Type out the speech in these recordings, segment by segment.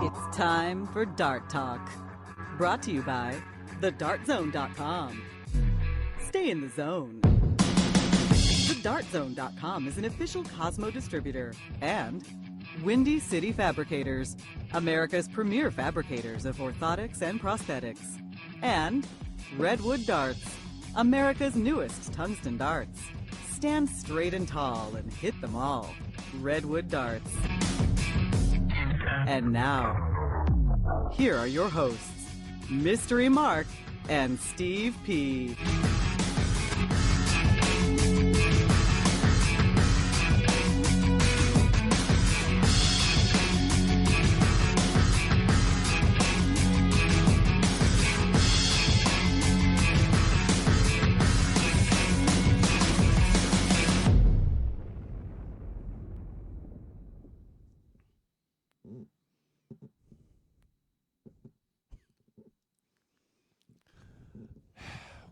It's time for Dart Talk. Brought to you by thedartzone.com. Stay in the zone. TheDartZone.com is an official Cosmo distributor and Windy City Fabricators, America's premier fabricators of orthotics and prosthetics. And Redwood Darts, America's newest tungsten darts. Stand straight and tall and hit them all. Redwood Darts. And now, here are your hosts, Mystery Mark and Steve P.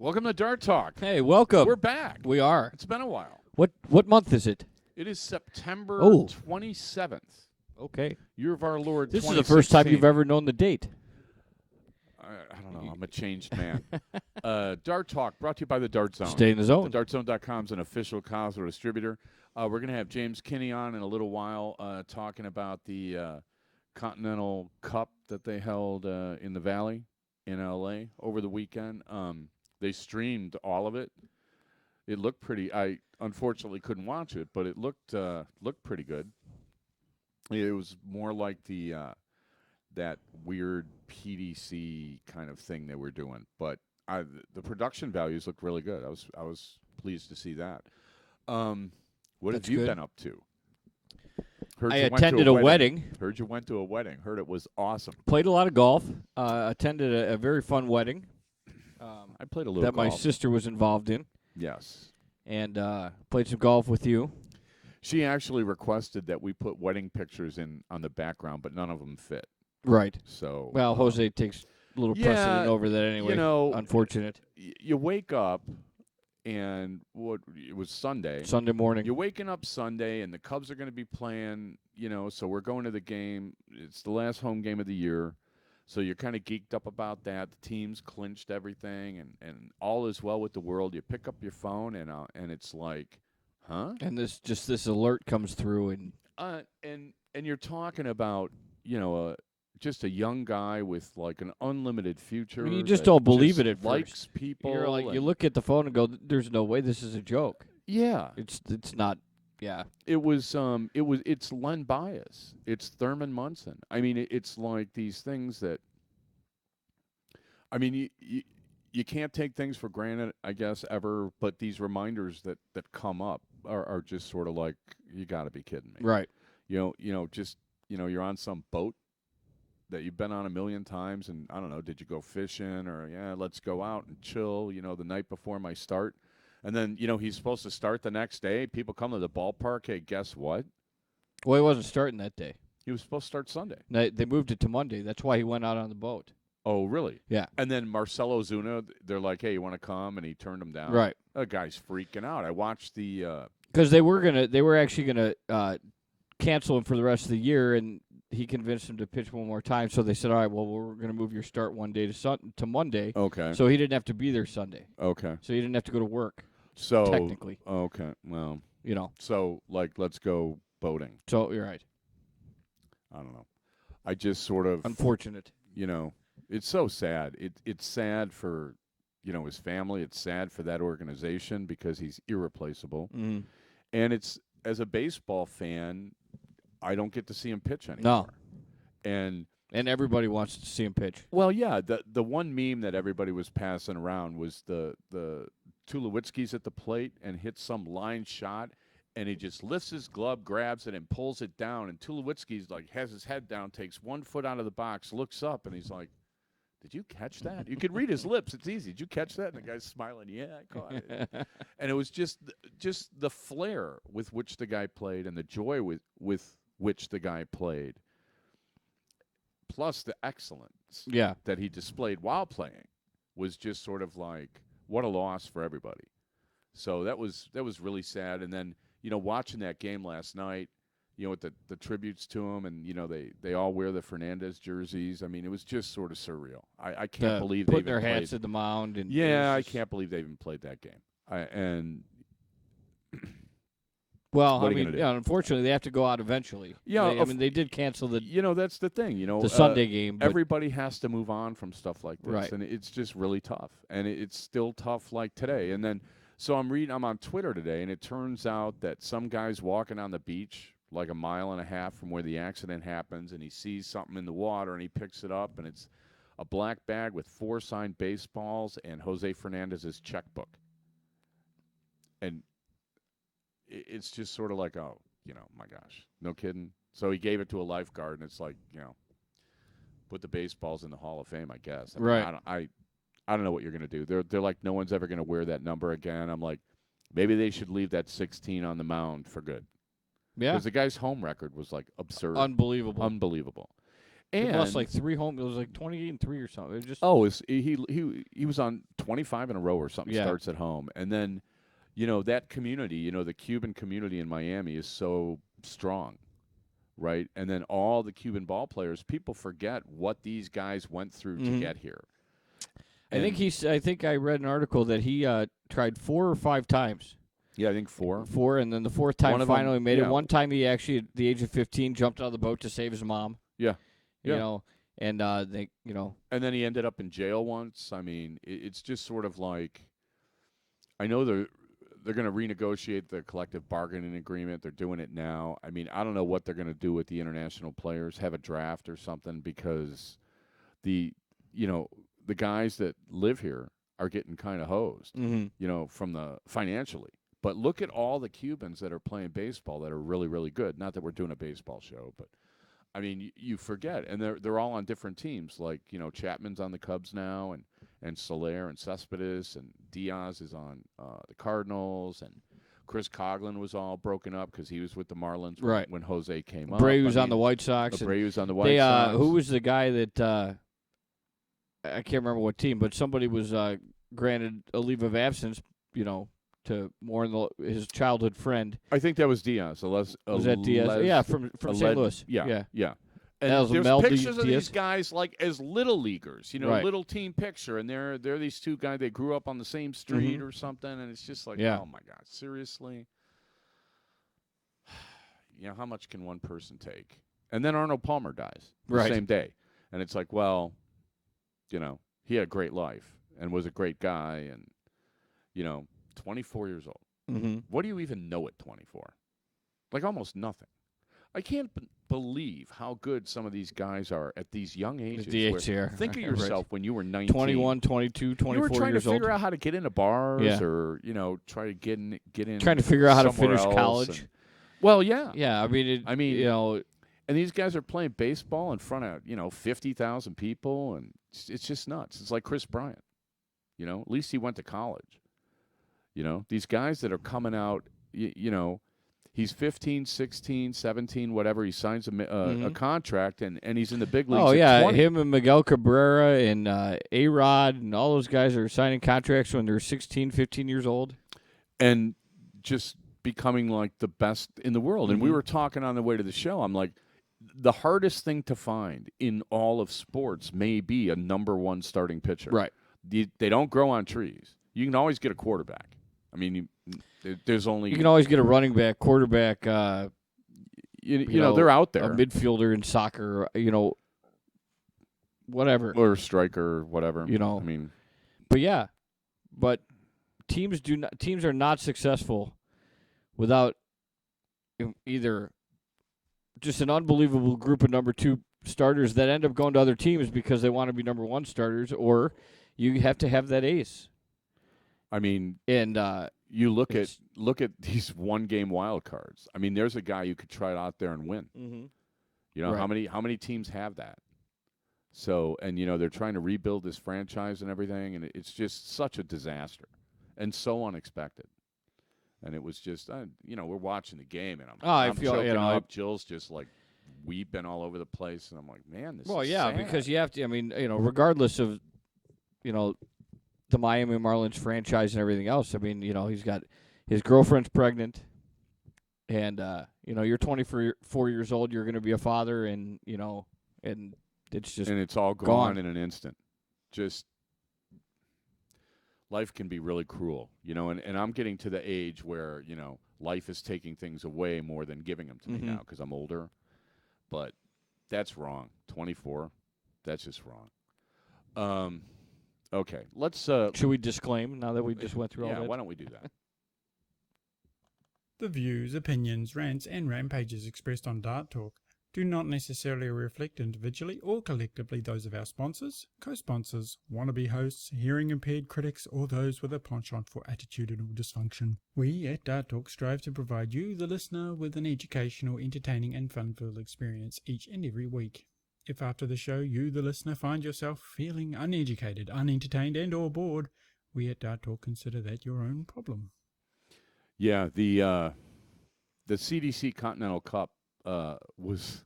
Welcome to Dart Talk. Hey, welcome. We're back. We are. It's been a while. What month is it? It is September 27th. Okay. Year of our Lord. This is the first time you've ever known the date. I don't know. I'm a changed man. Dart Talk brought to you by the Dart Zone. Stay in the zone. TheDartZone.com is an official Cosmo distributor. We're going to have James Kinney on in a little while talking about the Continental Cup that they held in the Valley in L.A. over the weekend. They streamed all of it. It looked pretty. I unfortunately couldn't watch it, but it looked pretty good. It was more like the that weird PDC kind of thing they were doing, but the production values looked really good. I was pleased to see that. What have you been up to? Heard I you went attended to a wedding. Heard you went to a wedding. Heard it was awesome. Played a lot of golf. Attended a very fun wedding. I played a little that golf. my sister was involved in. Yes. And played some golf with you. She actually requested that we put wedding pictures in on the background, but none of them fit. Right. So well, Jose takes a little precedent over that anyway. You know, unfortunate. You wake up, and it was Sunday. Sunday morning. You're waking up Sunday, and the Cubs are going to be playing. So we're going to the game. It's the last home game of the year. So you're kind of geeked up about that. The team's clinched everything, and all is well with the world. You pick up your phone, and it's like, huh? And this alert comes through, and you're talking about just a young guy with like an unlimited future. You just don't believe it at likes first. people. You're like, you look at the phone and go, "There's no way this is a joke." Yeah, it's not. Yeah, it's Len Bias. It's Thurman Munson. I mean, it's like these things that. I mean, you can't take things for granted, I guess, ever. But these reminders that come up are just sort of like, you got to be kidding me, right? You're on some boat that you've been on a million times, and I don't know, did you go fishing or let's go out and chill, the night before my start. And then, he's supposed to start the next day. People come to the ballpark. Hey, guess what? Well, he wasn't starting that day. He was supposed to start Sunday. They moved it to Monday. That's why he went out on the boat. Oh, really? Yeah. And then Marcelo Zuna, they're like, hey, you want to come? And he turned them down. Right. The guy's freaking out. I watched the because they were actually gonna cancel him for the rest of the year, and he convinced him to pitch one more time. So they said, all right, well, we're going to move your start one day to Monday. Okay. So he didn't have to be there Sunday. Okay. So he didn't have to go to work. So technically. Okay. Well, So let's go boating. So you're right. I don't know. I just sort of unfortunate. It's so sad. It's sad for his family. It's sad for that organization because he's irreplaceable. Mm-hmm. And it's, as a baseball fan, I don't get to see him pitch anymore. No. And everybody wants to see him pitch. Well, yeah. The one meme that everybody was passing around was the Tulowitzki's at the plate and hits some line shot, and he just lifts his glove, grabs it, and pulls it down. And Tulowitzki's like has his head down, takes 1 foot out of the box, looks up, and he's like, "Did you catch that?" You could read his lips. It's easy. Did you catch that? And the guy's smiling. Yeah, I caught it. And it was just the flair with which the guy played and the joy with which the guy played, plus the excellence that he displayed while playing, was just sort of like, what a loss for everybody. So that was really sad. And then, watching that game last night, with the tributes to him, and they all wear the Fernandez jerseys. I mean, it was just sort of surreal. I can't believe they putting even their played. hats at the mound. And I can't believe they even played that game. Well, what I mean, unfortunately, they have to go out eventually. Yeah, they did cancel the. That's the thing. The Sunday game. Everybody has to move on from stuff like this, right. and it's just really tough. And it's still tough like today. And then, so I'm on Twitter today, and it turns out that some guy's walking on the beach like a mile and a half from where the accident happens, and he sees something in the water, and he picks it up, and it's a black bag with 4 signed baseballs and Jose Fernandez's checkbook. And it's just sort of like, oh, my gosh, no kidding. So he gave it to a lifeguard, and it's like, put the baseballs in the Hall of Fame, I guess. I mean, right. I don't know what you're going to do. They're like, no one's ever going to wear that number again. I'm like, maybe they should leave that 16 on the mound for good. Yeah. Because the guy's home record was like absurd. Unbelievable. And he lost like 3 home. It was like 28-3 or something. It was just he was on 25 in a row or something. Yeah. Starts at home, and then that community, the Cuban community in Miami is so strong, right? And then all the Cuban ball players, people forget what these guys went through to get here. I think I read an article that he tried 4 or 5 times. Yeah, I think 4. 4, and then the 4th time finally made it. Yeah. One time he actually, at the age of 15, jumped out of the boat to save his mom. Yeah. And they. And then he ended up in jail once. I mean, it's just sort of like, I know they're going to renegotiate the collective bargaining agreement. They're doing it now. I mean, I don't know what they're going to do with the international players, have a draft or something, because the guys that live here are getting kind of hosed, from the financially. But look at all the Cubans that are playing baseball that are really, really good. Not that we're doing a baseball show, but I mean, you forget, and they're all on different teams. Like Chapman's on the Cubs now, and Soler and Cespedes, and Diaz is on the Cardinals, and Chris Coughlin was all broken up because he was with the Marlins when Jose came up. Abreu's on the White Sox. Abreu's on the White Sox. Who was the guy that I can't remember what team, but somebody was granted a leave of absence, to mourn his childhood friend. I think that was Diaz. Was that Diaz? Yeah, from St. Louis. Yeah. And there's pictures of Diaz. these guys like as little leaguers, right. Little team picture, and they're these 2 guys. They grew up on the same street or something, and it's just like, oh my God, seriously. How much can one person take? And then Arnold Palmer dies the same day, and it's like, well, he had a great life and was a great guy, and 24 years old. Mm-hmm. What do you even know at 24? Like almost nothing. I can't believe how good some of these guys are at these young ages. Think of yourself when you were 19. 21, 22, 24 years old. You were trying to figure out how to get into bars or, try to get in. Trying to figure out how to finish else college. Well, yeah. Yeah, and these guys are playing baseball in front of, 50,000 people, and it's just nuts. It's like Chris Bryant. At least he went to college. These guys that are coming out, he's 15, 16, 17, whatever. He signs a contract, and he's in the big leagues. Oh, at 20. Him and Miguel Cabrera and A-Rod and all those guys are signing contracts when they're 16, 15 years old. And just becoming like the best in the world. And we were talking on the way to the show. I'm like, the hardest thing to find in all of sports may be a number 1 starting pitcher. Right. They don't grow on trees. You can always get a quarterback. I mean, there's only... You can always get a running back, quarterback, they're out there. A midfielder in soccer, whatever. Or a striker, whatever. I mean... But teams are not successful without either just an unbelievable group of number 2 starters that end up going to other teams because they want to be number 1 starters, or you have to have that ace. I mean, and you look at these 1-game wild cards. I mean, there's a guy you could try out there and win. Mm-hmm. How many teams have that? So, and they're trying to rebuild this franchise and everything, and it's just such a disaster and so unexpected. And it was just, we're watching the game, and I'm choking up. Jill's just like weeping all over the place, and I'm like, man, this is sad. Because you have to. I mean, regardless of, the Miami Marlins franchise and everything else. I mean, he's got his girlfriend's pregnant, and You're 24 years old. You're going to be a father, and and it's just and it's all gone in an instant. Just life can be really cruel, and I'm getting to the age where life is taking things away more than giving them to me now because I'm older. But that's wrong. 24, that's just wrong. Okay, let's. Should we disclaim now that we just went through all that? Yeah, why don't we do that? The views, opinions, rants, and rampages expressed on Dart Talk do not necessarily reflect individually or collectively those of our sponsors, co-sponsors, wannabe hosts, hearing-impaired critics, or those with a penchant for attitudinal dysfunction. We at Dart Talk strive to provide you, the listener, with an educational, entertaining, and fun-filled experience each and every week. If after the show you, the listener, find yourself feeling uneducated, unentertained, and or bored, we at Dart Talk consider that your own problem. Yeah, the CDC Continental Cup was,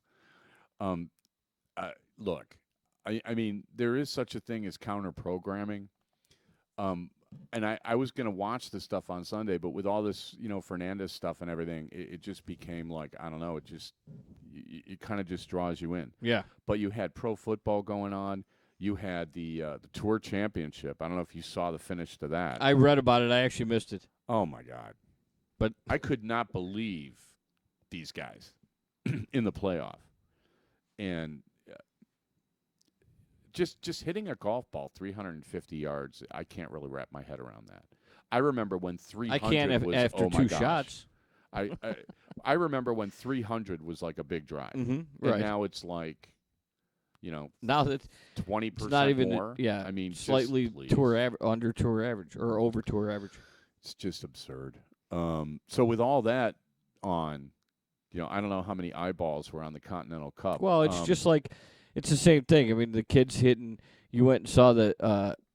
look, I mean, there is such a thing as counter-programming. And I was going to watch the stuff on Sunday, but with all this, Fernandez stuff and everything, it just became like, I don't know, it kind of just draws you in. Yeah. But you had pro football going on. You had the Tour Championship. I don't know if you saw the finish to that. I read about it. I actually missed it. Oh, my God. But I could not believe these guys in the playoff. And just hitting a golf ball 350 yards, I can't really wrap my head around that. I remember when 300 I can't was, after oh my two gosh. shots. I remember when 300 was like a big drive. Right. And now it's like, now that 20% it's not even more. Yeah, I mean, slightly under tour average or over tour average. It's just absurd. So with all that on, I don't know how many eyeballs were on the Continental Cup. Well, it's just like it's the same thing. I mean, the kids hitting. You went and saw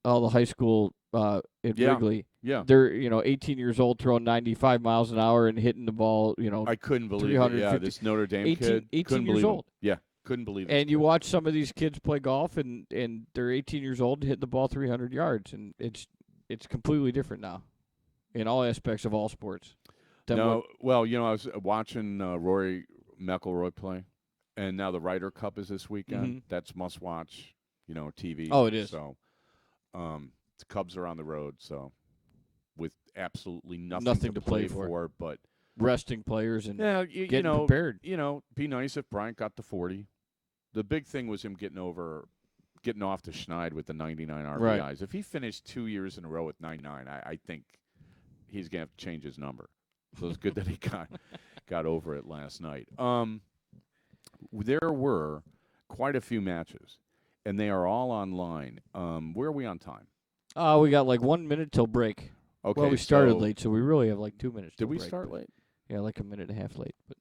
all the high school in Wrigley. Yeah, they're 18 years old, throwing 95 miles an hour and hitting the ball. I couldn't believe it. Yeah, this Notre Dame 18, kid, 18 couldn't years believe old. Him. Yeah, couldn't believe it. And you watch some of these kids play golf, and they're 18 years old, hitting the ball 300 yards, and it's completely different now, in all aspects of all sports. No, well, I was watching Rory McIlroy play, and now the Ryder Cup is this weekend. That's must-watch, TV. Oh, it is. So, the Cubs are on the road, so with absolutely nothing to play for, but resting players and getting prepared. Be nice if Bryant got to 40. The big thing was him getting off to Schneid with the 99 RBIs. Right. If he finished 2 years in a row with 99, I think he's going to have to change his number. So it's good that he got over it last night. There were quite a few matches, and they are all online. Where are we on time? We got like 1 minute till break. Okay. Well, we started late, so we really have like 2 minutes. Did we break, start late? Yeah, like a minute and a half late. But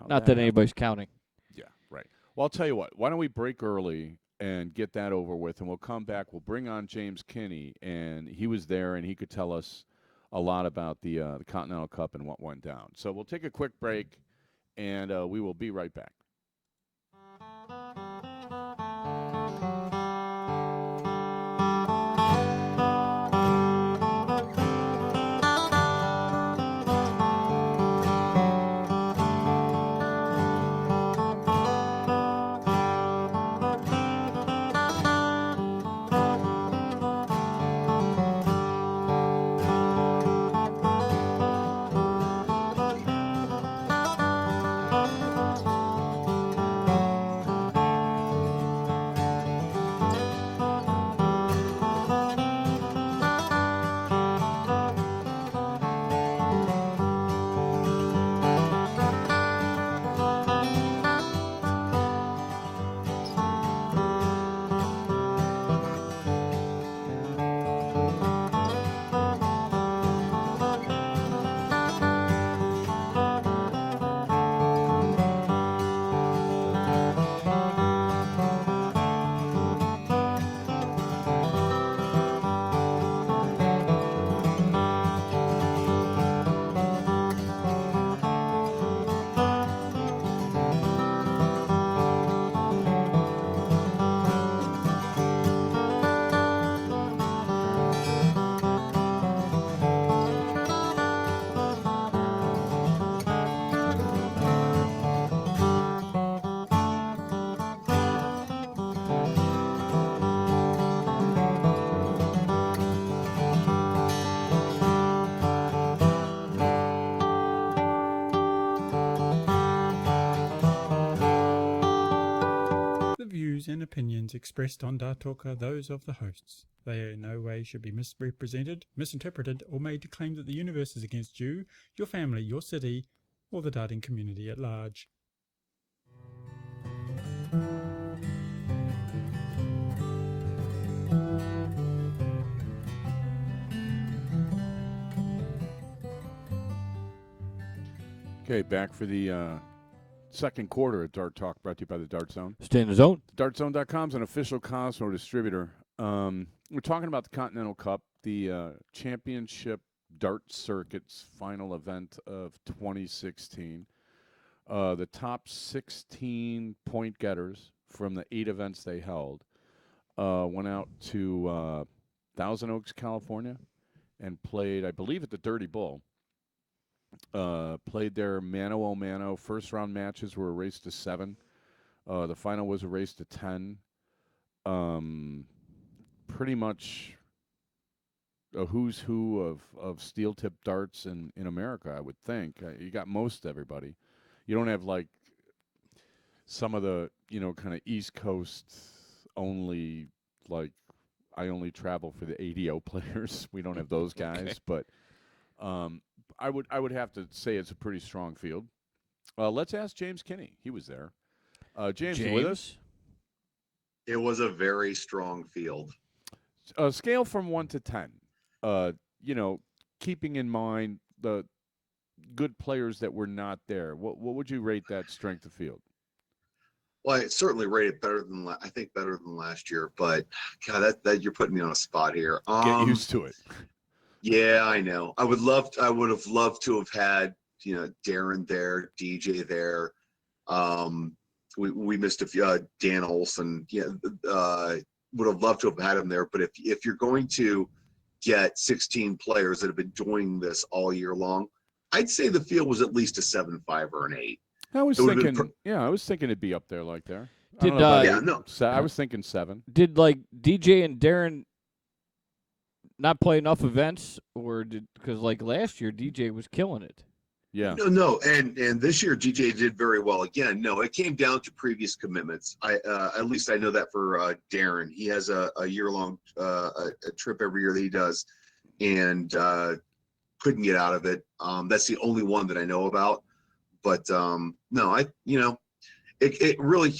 not that anybody's counting. Yeah, right. Well, I'll tell you what. Why don't we break early and get that over with, and we'll come back. We'll bring on James Kinney, and he was there, and he could tell us a lot about the Continental Cup and what went down. So we'll take a quick break, and we will be right back. views and opinions expressed on Dart Talk are those of the hosts. They in no way should be misrepresented, misinterpreted, or made to claim that the universe is against you, your family, your city, or the darting community at large. Okay, back for the second quarter of Dart Talk, brought to you by the Dart Zone. Stay in the zone. DartZone.com is an official Cosmo distributor. We're talking about the Continental Cup, the championship dart circuit's final event of 2016. The top 16 point getters from the 8 events they held went out to Thousand Oaks, California, and played, I believe, at the Dirty Bull. Played their mano-a-mano. First round matches were a race to 7. The final was a race to 10. Pretty much a who's who of steel tip darts in America, I would think. You got most everybody. You don't have like some of the, kind of East Coast only, like I only travel for the ADO players. We don't have those guys, but I would have to say it's a pretty strong field. Let's ask James Kinney. He was there. James, you with us? It was a very strong field. Scale from 1 to 10. Keeping in mind the good players that were not there. What would you rate that strength of field? Well, I certainly rated better than last year. But God, that you're putting me on a spot here. Get used to it. Yeah, I know. I would have loved to have had Darren there, DJ there. We missed a few. Dan Olson. Would have loved to have had him there. But if you're going to get 16 players that have been doing this all year long, I'd say the field was at least a 7.5 or an 8. I was thinking it'd be up there like there. I was thinking 7. Did like DJ and Darren not play enough events, or because like last year DJ was killing it? Yeah. No, and this year DJ did very well again. No, it came down to previous commitments. At least I know that for Darren. He has a year-long a trip every year that he does, and couldn't get out of it. That's the only one that I know about. But no, it really,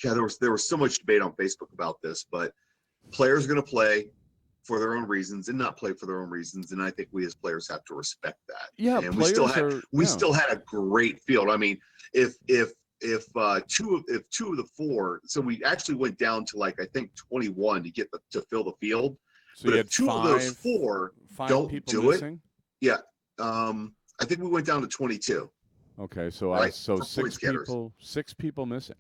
there was so much debate on Facebook about this. But players are going to play for their own reasons and not play for their own reasons, and I think we as players have to respect that. Yeah, and we still had a great field. I mean, if two of the 4, so we actually went down to like I think 21 to fill the field. So but if 2 of those 4 don't do missing? It, I think we went down to 22. Okay, so right? so 6 people missing.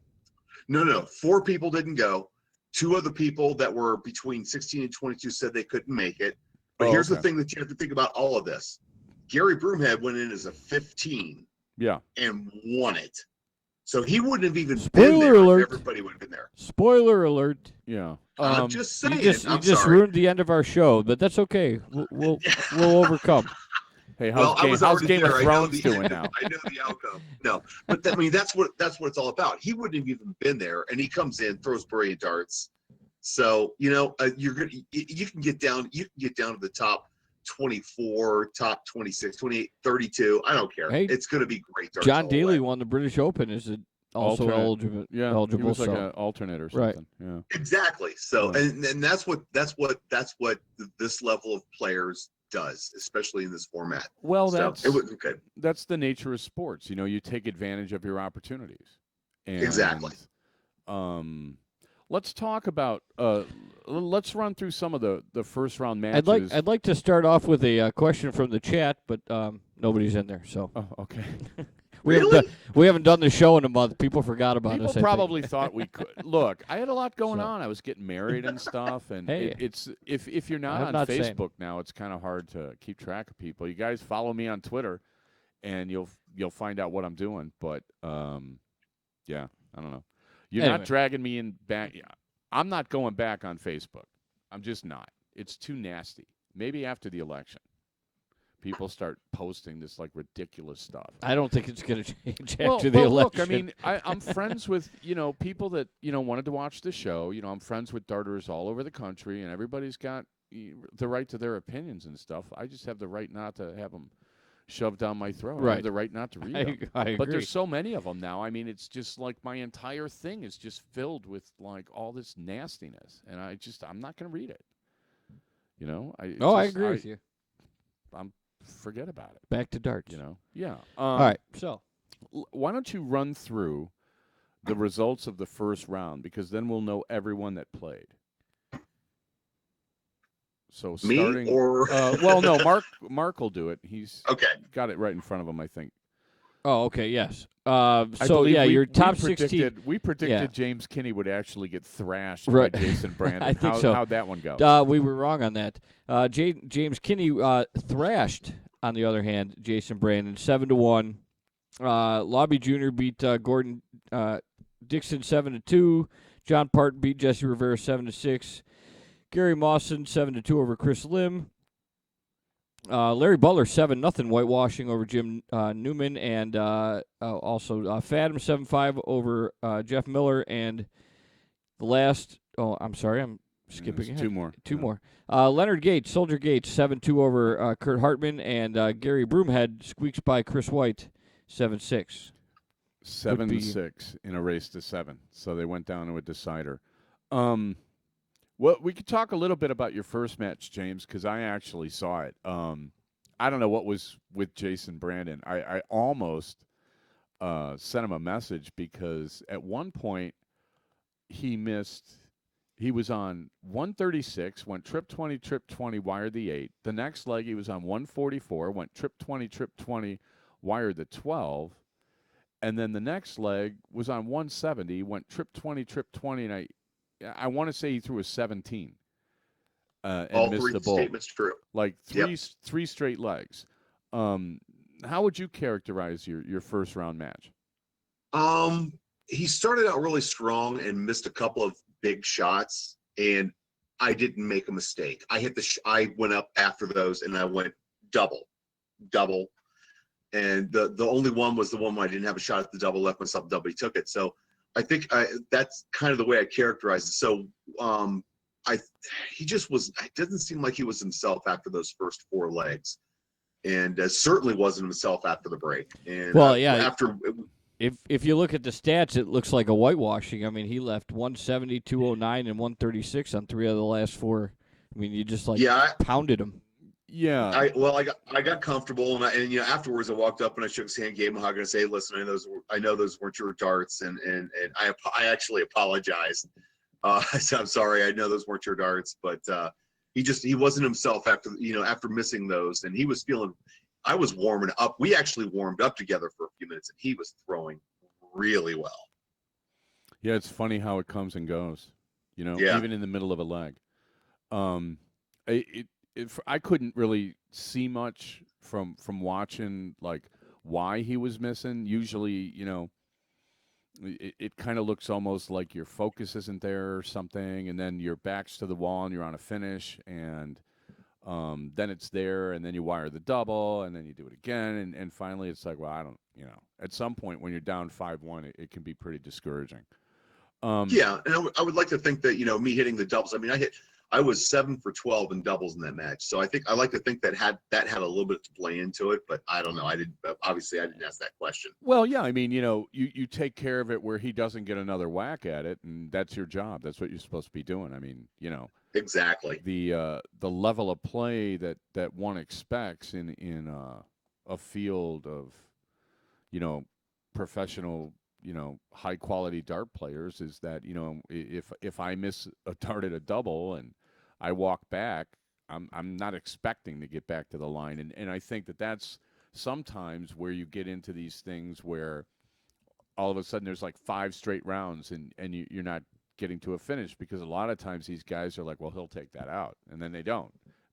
No, 4 people didn't go. 2 other people that were between 16 and 22 said they couldn't make it. But here's the thing that you have to think about all of this. Gary Broomhead went in as a 15 and won it. So he wouldn't have even been there if everybody would have been there. Spoiler alert. Yeah. I'm just saying. You just ruined the end of our show, but that's okay. We'll overcome. Hey, how's Game of Thrones doing now? I know the outcome. No, but that's what it's all about. He wouldn't have even been there, and he comes in, throws brilliant darts. So you can get down to the top 24, top 26, 28, 32. I don't care. Hey, it's going to be great darts. John Daly won the British Open. Is it also eligible? Yeah, eligible. He was like an alternate or something. Right. Yeah. Exactly. So and that's what this level of players does, especially in this format. Well, that's the nature of sports. You take advantage of your opportunities. And, exactly. Let's talk about. Let's run through some of the first round matches. I'd like to start off with a question from the chat, but nobody's in there. So. Oh, okay. We haven't done the show in a month. People forgot about us. People probably thought we could. Look, I had a lot going on. I was getting married and stuff, and it's if you're not on Facebook now, it's kind of hard to keep track of people. You guys follow me on Twitter, and you'll find out what I'm doing. But I don't know. You're not dragging me in back. I'm not going back on Facebook. I'm just not. It's too nasty. Maybe after the election. people start posting this like ridiculous stuff. I don't think it's going to change Well, after the election. look, I mean, I'm friends with, people that, wanted to watch the show. I'm friends with darters all over the country, and everybody's got the right to their opinions and stuff. I just have the right not to have them shoved down my throat. I Right. have the right not to read I them. agree. But there's so many of them now. I mean, it's just like my entire thing is just filled with like all this nastiness, and I'm not going to read it. I agree with you. Forget about it. Back to darts. Yeah. All right. So, why don't you run through the results of the first round, because then we'll know everyone that played. So starting, me or well, no, Mark will do it. He's okay. got it right in front of him, I think. oh, okay, yes. I So believe yeah, your top we 16. We predicted Yeah. James Kinney would actually get thrashed Right. by Jason Brandon. I think so. How'd that one go? We were wrong on that. James Kinney thrashed, on the other hand, Jason Brandon 7-1. Lobby Jr. beat Gordon Dixon 7-2. John Parton beat Jesse Rivera 7-6. Gary Mawson 7-2 over Chris Lim. Larry Butler 7-0 whitewashing over Jim Newman, and also Fathom 7-5 over Jeff Miller, and the last. Oh, I'm sorry, I'm skipping There's ahead. two more. Two Yeah. more. Leonard Gates, Soldier Gates 7-2 over Kurt Hartman, and Gary Broomhead squeaks by Chris White 7-6. 7-6 in a race to 7. So they went down to a decider. Well, we could talk a little bit about your first match, James, because I actually saw it. I don't know what was with Jason Brandon. I almost sent him a message because at one point he missed. He was on 136, went trip 20, wired the 8. The next leg he was on 144, went trip 20, wired the 12. And then the next leg was on 170, went trip 20, and I want to say he threw a 17 and All missed three the ball. statements true. Like three straight legs. How would you characterize your first round match? He started out really strong and missed a couple of big shots, and I didn't make a mistake. I hit I went up after those, and I went double, and the only one was the one where I didn't have a shot at the double, left myself double. He took it, so I think that's kind of the way I characterized it. So he just was. It doesn't seem like he was himself after those first 4 legs, and certainly wasn't himself after the break. And after. If you look at the stats, it looks like a whitewashing. I mean, he left 170, 209, and 136 on 3 of the last 4. I mean, you just pounded him. Yeah. I got comfortable, and afterwards I walked up and I shook his hand, gave him a hug, and I say, "Listen, I know those weren't your darts, and I actually apologized. I said, I'm sorry, I know those weren't your darts, but he wasn't himself after missing those, and he was feeling." I was warming up. We actually warmed up together for a few minutes, and he was throwing really well. Yeah, it's funny how it comes and goes, even in the middle of a leg. I couldn't really see much from watching, like, why he was missing. Usually, it kind of looks almost like your focus isn't there or something, and then your back's to the wall and you're on a finish, and then it's there, and then you wire the double, and then you do it again, and finally it's like, well, I don't, at some point when you're down 5-1, it can be pretty discouraging. Yeah, and I would like to think that, me hitting the doubles, I mean, I was 7 for 12 in doubles in that match, so I like to think that had a little bit to play into it, but I don't know. I didn't ask that question. Well, yeah, I mean, you take care of it where he doesn't get another whack at it, and that's your job. That's what you're supposed to be doing. I mean, Exactly. The level of play that one expects in a field of professional high quality dart players is that if I miss a dart at a double and I walk back, I'm not expecting to get back to the line, and I think that's sometimes where you get into these things where all of a sudden there's like 5 straight rounds and you're not getting to a finish, because a lot of times these guys are like, well, he'll take that out, and then they don't.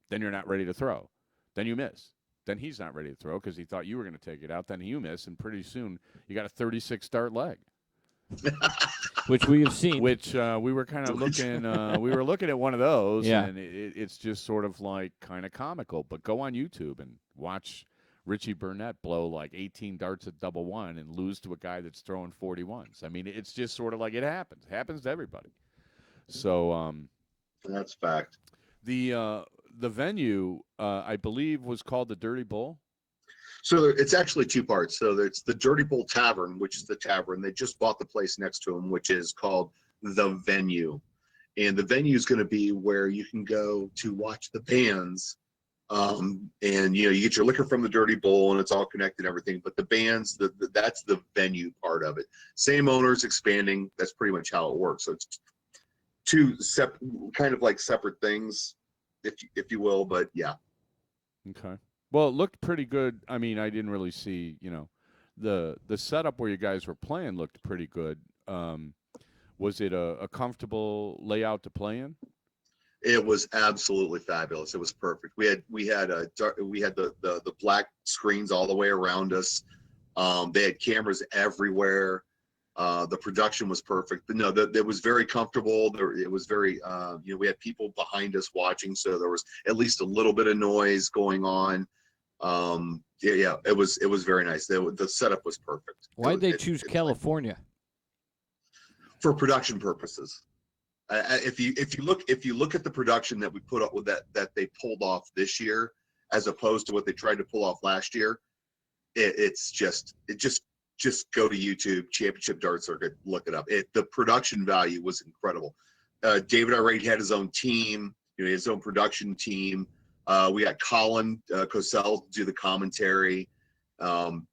Then you're not ready to throw. Then you miss. Then he's not ready to throw because he thought you were going to take it out. Then you miss, and pretty soon you got a 36 dart leg. Which we have seen. Which we were kind of looking. We were looking at one of those, yeah. And it's just sort of like kind of comical. But go on YouTube and watch Richie Burnett blow like 18 darts at double one and lose to a guy that's throwing 41s. I mean, it's just sort of like it happens. It happens to everybody. So That's fact. the venue, I believe, was called the Dirty Bull. So it's actually two parts. So it's the Dirty Bull Tavern, which is the tavern. They just bought the place next to them, which is called the Venue. And the venue is going to be where you can go to watch the bands. And you get your liquor from the Dirty Bull, and it's all connected and everything. But the bands, that's the venue part of it. Same owners, expanding. That's pretty much how it works. So it's two kind of like separate things, if you will. But yeah. Okay. Well, it looked pretty good. I mean, I didn't really see, the setup where you guys were playing looked pretty good. Was it a comfortable layout to play in? It was absolutely fabulous. It was perfect. We had the black screens all the way around us. They had cameras everywhere. The production was perfect. But no, it was very comfortable. It was very, we had people behind us watching, so there was at least a little bit of noise going on. It was very nice. The setup was perfect. Why'd they choose California? For production purposes. If you look at the production that we put up with that they pulled off this year, as opposed to what they tried to pull off last year, it's just go to YouTube, Championship Dart Circuit, look it up. The production value was incredible. David Irate had his own team, his own production team. We got Colin Cosell do the commentary. I'm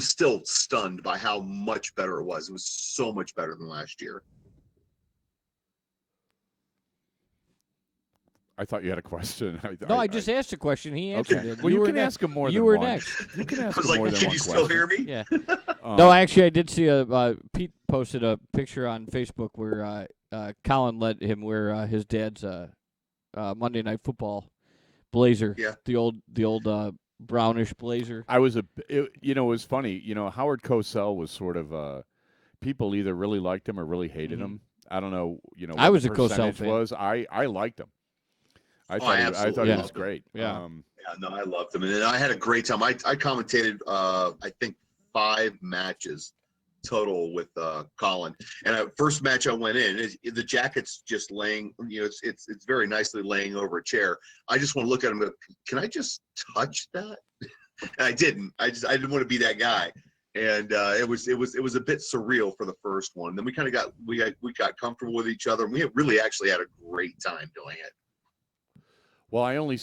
still stunned by how much better it was. It was so much better than last year. I thought you had a question. I just asked a question. He answered it. Well, you can ask him more than You were one. next. You can ask I was him like, more than can one you question. still hear me? Yeah. No, actually, I did see Pete posted a picture on Facebook where Colin let him wear his dad's Monday Night Football blazer. Yeah. The old brownish blazer. It was funny. Howard Cosell was sort of people either really liked him or really hated him. I don't know. What I was the a Cosell percentage fan. was. I liked him. I thought he was great. Yeah. I loved him, and I had a great time. I commentated I think 5 matches total with Colin. And first match I went in, the jacket's just laying, it's very nicely laying over a chair. I just want to look at him and go, can I just touch that? And I didn't. I didn't want to be that guy. And it was a bit surreal for the first one. Then we kind of got comfortable with each other, and we really actually had a great time doing it. Well, I only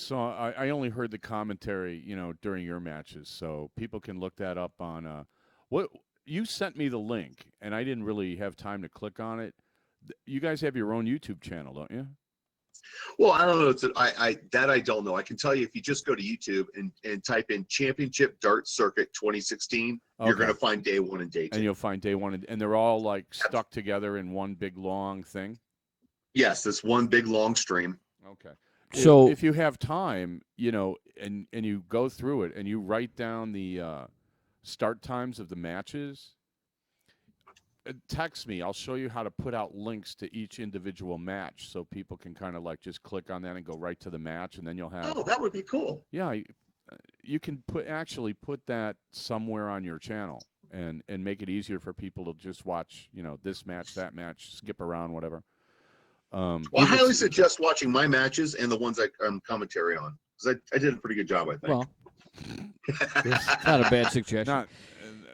heard the commentary, during your matches, so people can look that up on what you sent me the link, and I didn't really have time to click on it. You guys have your own YouTube channel, don't you? Well, I don't know. I don't know. I can tell you if you just go to YouTube and type in Championship Dart Circuit 2016, you're going to find day 1 and day 2. And you'll find day 1, and they're all like stuck together in one big long thing? Yes, this one big long stream. Okay. So if you have time, and you go through it and you write down the start times of the matches, text me. I'll show you how to put out links to each individual match so people can kind of like just click on that and go right to the match, and then you'll have. Oh, that would be cool. Yeah, you can put that somewhere on your channel and make it easier for people to just watch, this match, that match, skip around, whatever. Well, I highly suggest watching my matches and the ones I'm commentary on, because I did a pretty good job, I think. Well, not a bad suggestion.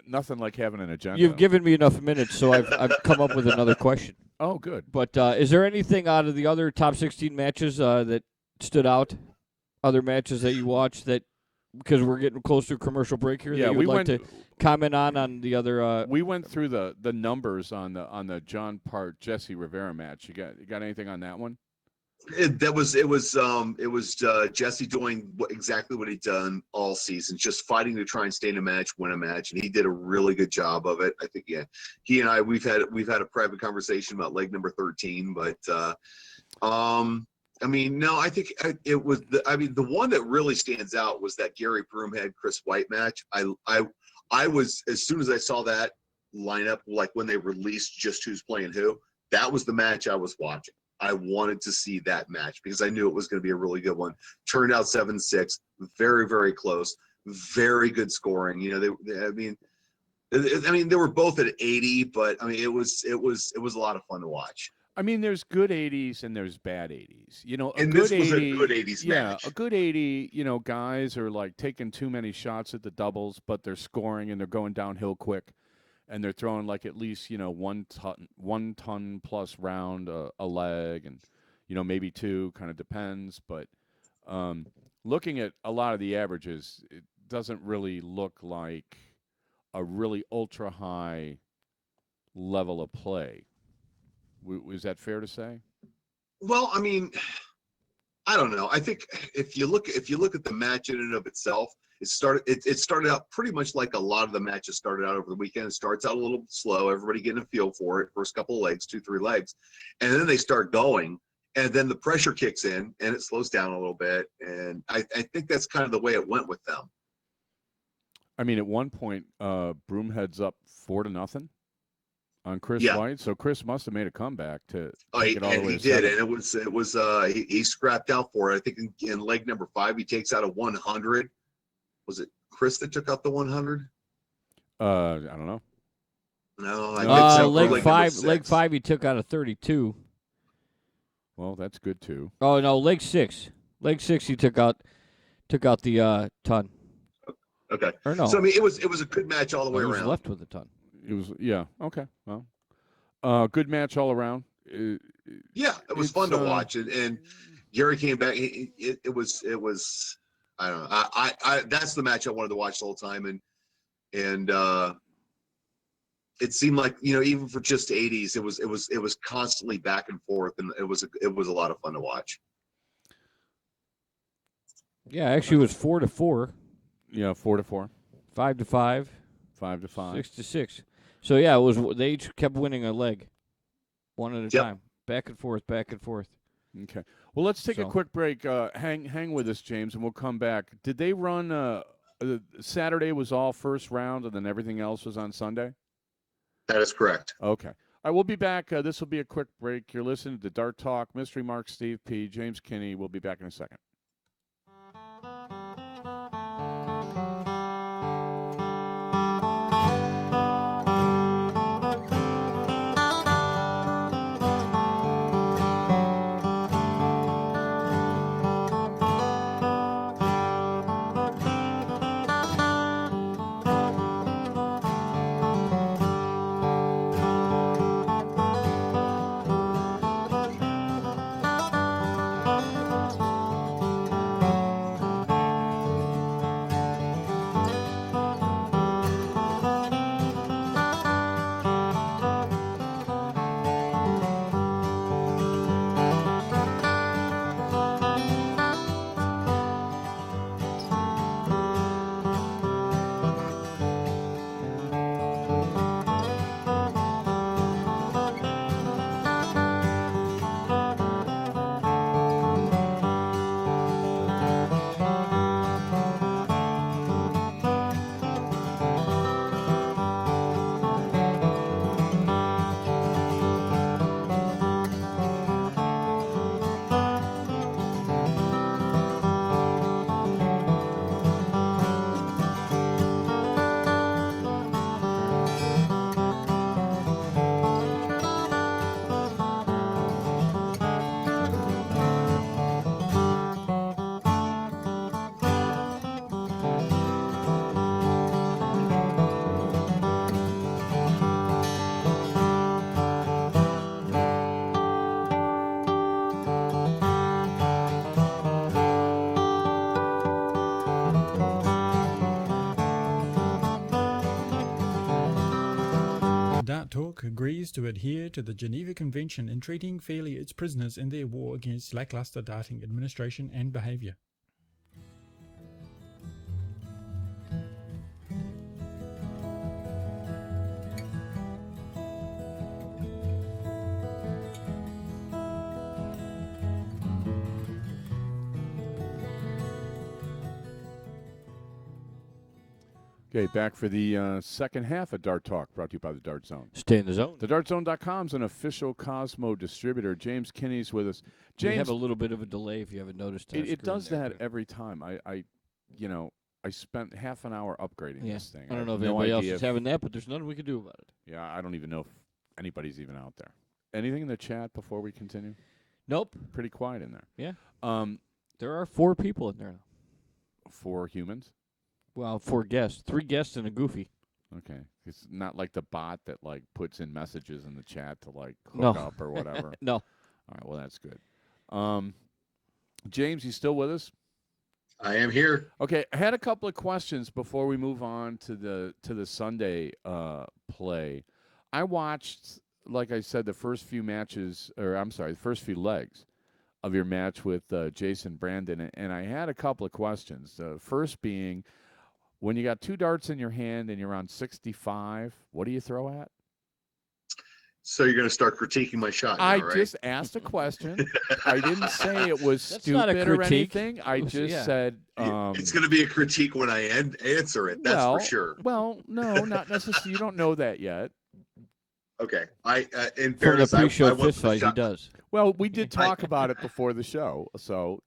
Nothing like having an agenda. You've given me enough minutes, so I've come up with another question. Oh, good. But is there anything out of the other top 16 matches that stood out? Other matches that you watched that, because we're getting close to a commercial break here, that you would like to comment on the other? We went through the numbers on the John Part Jesse Rivera match. You got anything on that one? It was Jesse doing exactly what he'd done all season, just fighting to try and stay in a match, win a match, and he did a really good job of it. I think he and I we've had a private conversation about leg number 13, but no, I think it was the one that really stands out was that Gary Broomhead Chris White match. I was, as soon as I saw that lineup, like when they released just who's playing who, that was the match I was watching. I wanted to see that match because I knew it was going to be a really good one. Turned out 7-6, very, very close, very good scoring. They were both at 80, but I mean, it was a lot of fun to watch. I mean, there's good 80s and there's bad 80s. And this was a good 80s yeah, match. a good 80. Guys are like taking too many shots at the doubles, but they're scoring and they're going downhill quick, and they're throwing like at least 1 ton plus round a leg, and maybe 2, kind of depends. But looking at a lot of the averages, it doesn't really look like a really ultra high level of play. Is that fair to say? Well, I mean, I don't know. I think if you look at the match in and of itself, it started out pretty much like a lot of the matches started out over the weekend. It starts out a little slow, everybody getting a feel for it, first couple of legs, 2-3 legs, and then they start going, and then the pressure kicks in and it slows down a little bit. And I think that's kind of the way it went with them. I mean, at one point, Broomhead's up 4-0 on Chris White, so Chris must have made a comeback to take it all the way he to did, 7. and it was he scrapped out for it. I think in leg number 5 he takes out a 100. Was it Chris that took out the 100? I don't know. No, I think so. Leg 5 he took out a 32. Well, that's good too. Oh no, leg 6 he took out the ton. Okay. Or no. So I mean, it was a good match all the way He was around. left with a ton. It was okay. Well, good match all around. Yeah, it was fun to watch, and Gary came back. It was I don't know. I that's the match I wanted to watch the whole time, and it seemed like even for just 80s, it was constantly back and forth, and it was a lot of fun to watch. Yeah, actually, it was 4-4. Yeah, 4-4, 5-5, 5-5, 6-6. So yeah, it was. They each kept winning a leg, one at a time, back and forth, back and forth. Okay. Well, let's take a quick break. Hang with us, James, and we'll come back. Did they run? Saturday was all first round, and then everything else was on Sunday. That is correct. Okay. All right, we'll be back. This will be a quick break. You're listening to Dart Talk. Mystery Mark, Steve P, James Kinney. We'll be back in a second. Dart Talk agrees to adhere to the Geneva Convention in treating fairly its prisoners in their war against lackluster darting administration and behaviour. Okay, back for the second half of Dart Talk, brought to you by the Dart Zone. Stay in the zone. TheDartZone.com is an official Cosmo distributor. James Kinney's with us. We James, have a little bit of a delay if you haven't noticed. it does that every time. I spent half an hour upgrading this thing. I don't know have if no anybody else idea is having that, but there's nothing we can do about it. Yeah, I don't even know if anybody's even out there. Anything in the chat before we continue? Nope. Pretty quiet in there. Yeah. There are 4 people in there now. 4 humans? Well, 4 guests. 3 guests and a goofy. Okay. It's not like the bot that, like, puts in messages in the chat to, like, hook No. up or whatever. No. All right, well, that's good. James, you still with us? I am here. Okay, I had a couple of questions before we move on to the Sunday play. I watched, like I said, the first few legs of your match with Jason Brandon, and I had a couple of questions. The first being, when you got 2 darts in your hand and you're on 65, what do you throw at? So you're going to start critiquing my shot now, I right? just asked a question. I didn't say it was That's not a stupid or critique. anything. I just said it's going to be a critique when I answer it. That's for sure. Well, no, not necessarily. You don't know that yet. Okay. In From the fairness, pre-show I went fist for the fight, he shot. does. Well, we did talk about it before the show, so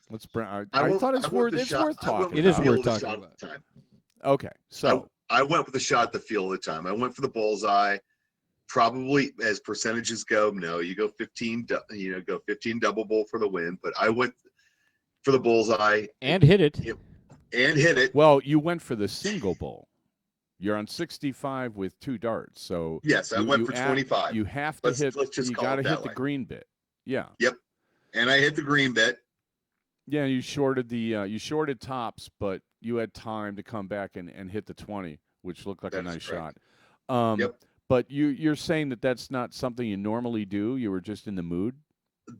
let's bring. I thought it's worth talking. It is about. worth talking about. Okay, so I went with the shot at the field at the time. I went for the bullseye. Probably as percentages go, no, you go 15. Go 15 double bull for the win. But I went for the bullseye and hit it. And hit it. Well, you went for the single bull. You're on 65 with 2 darts, so yes, I went for 25. You have to hit. You got to hit the way. green bit. Yeah. Yep. And I hit the green bit. Yeah, you shorted you shorted tops, but you had time to come back and hit the 20, which looked like a nice shot. Yep. But you're saying that that's not something you normally do. You were just in the mood.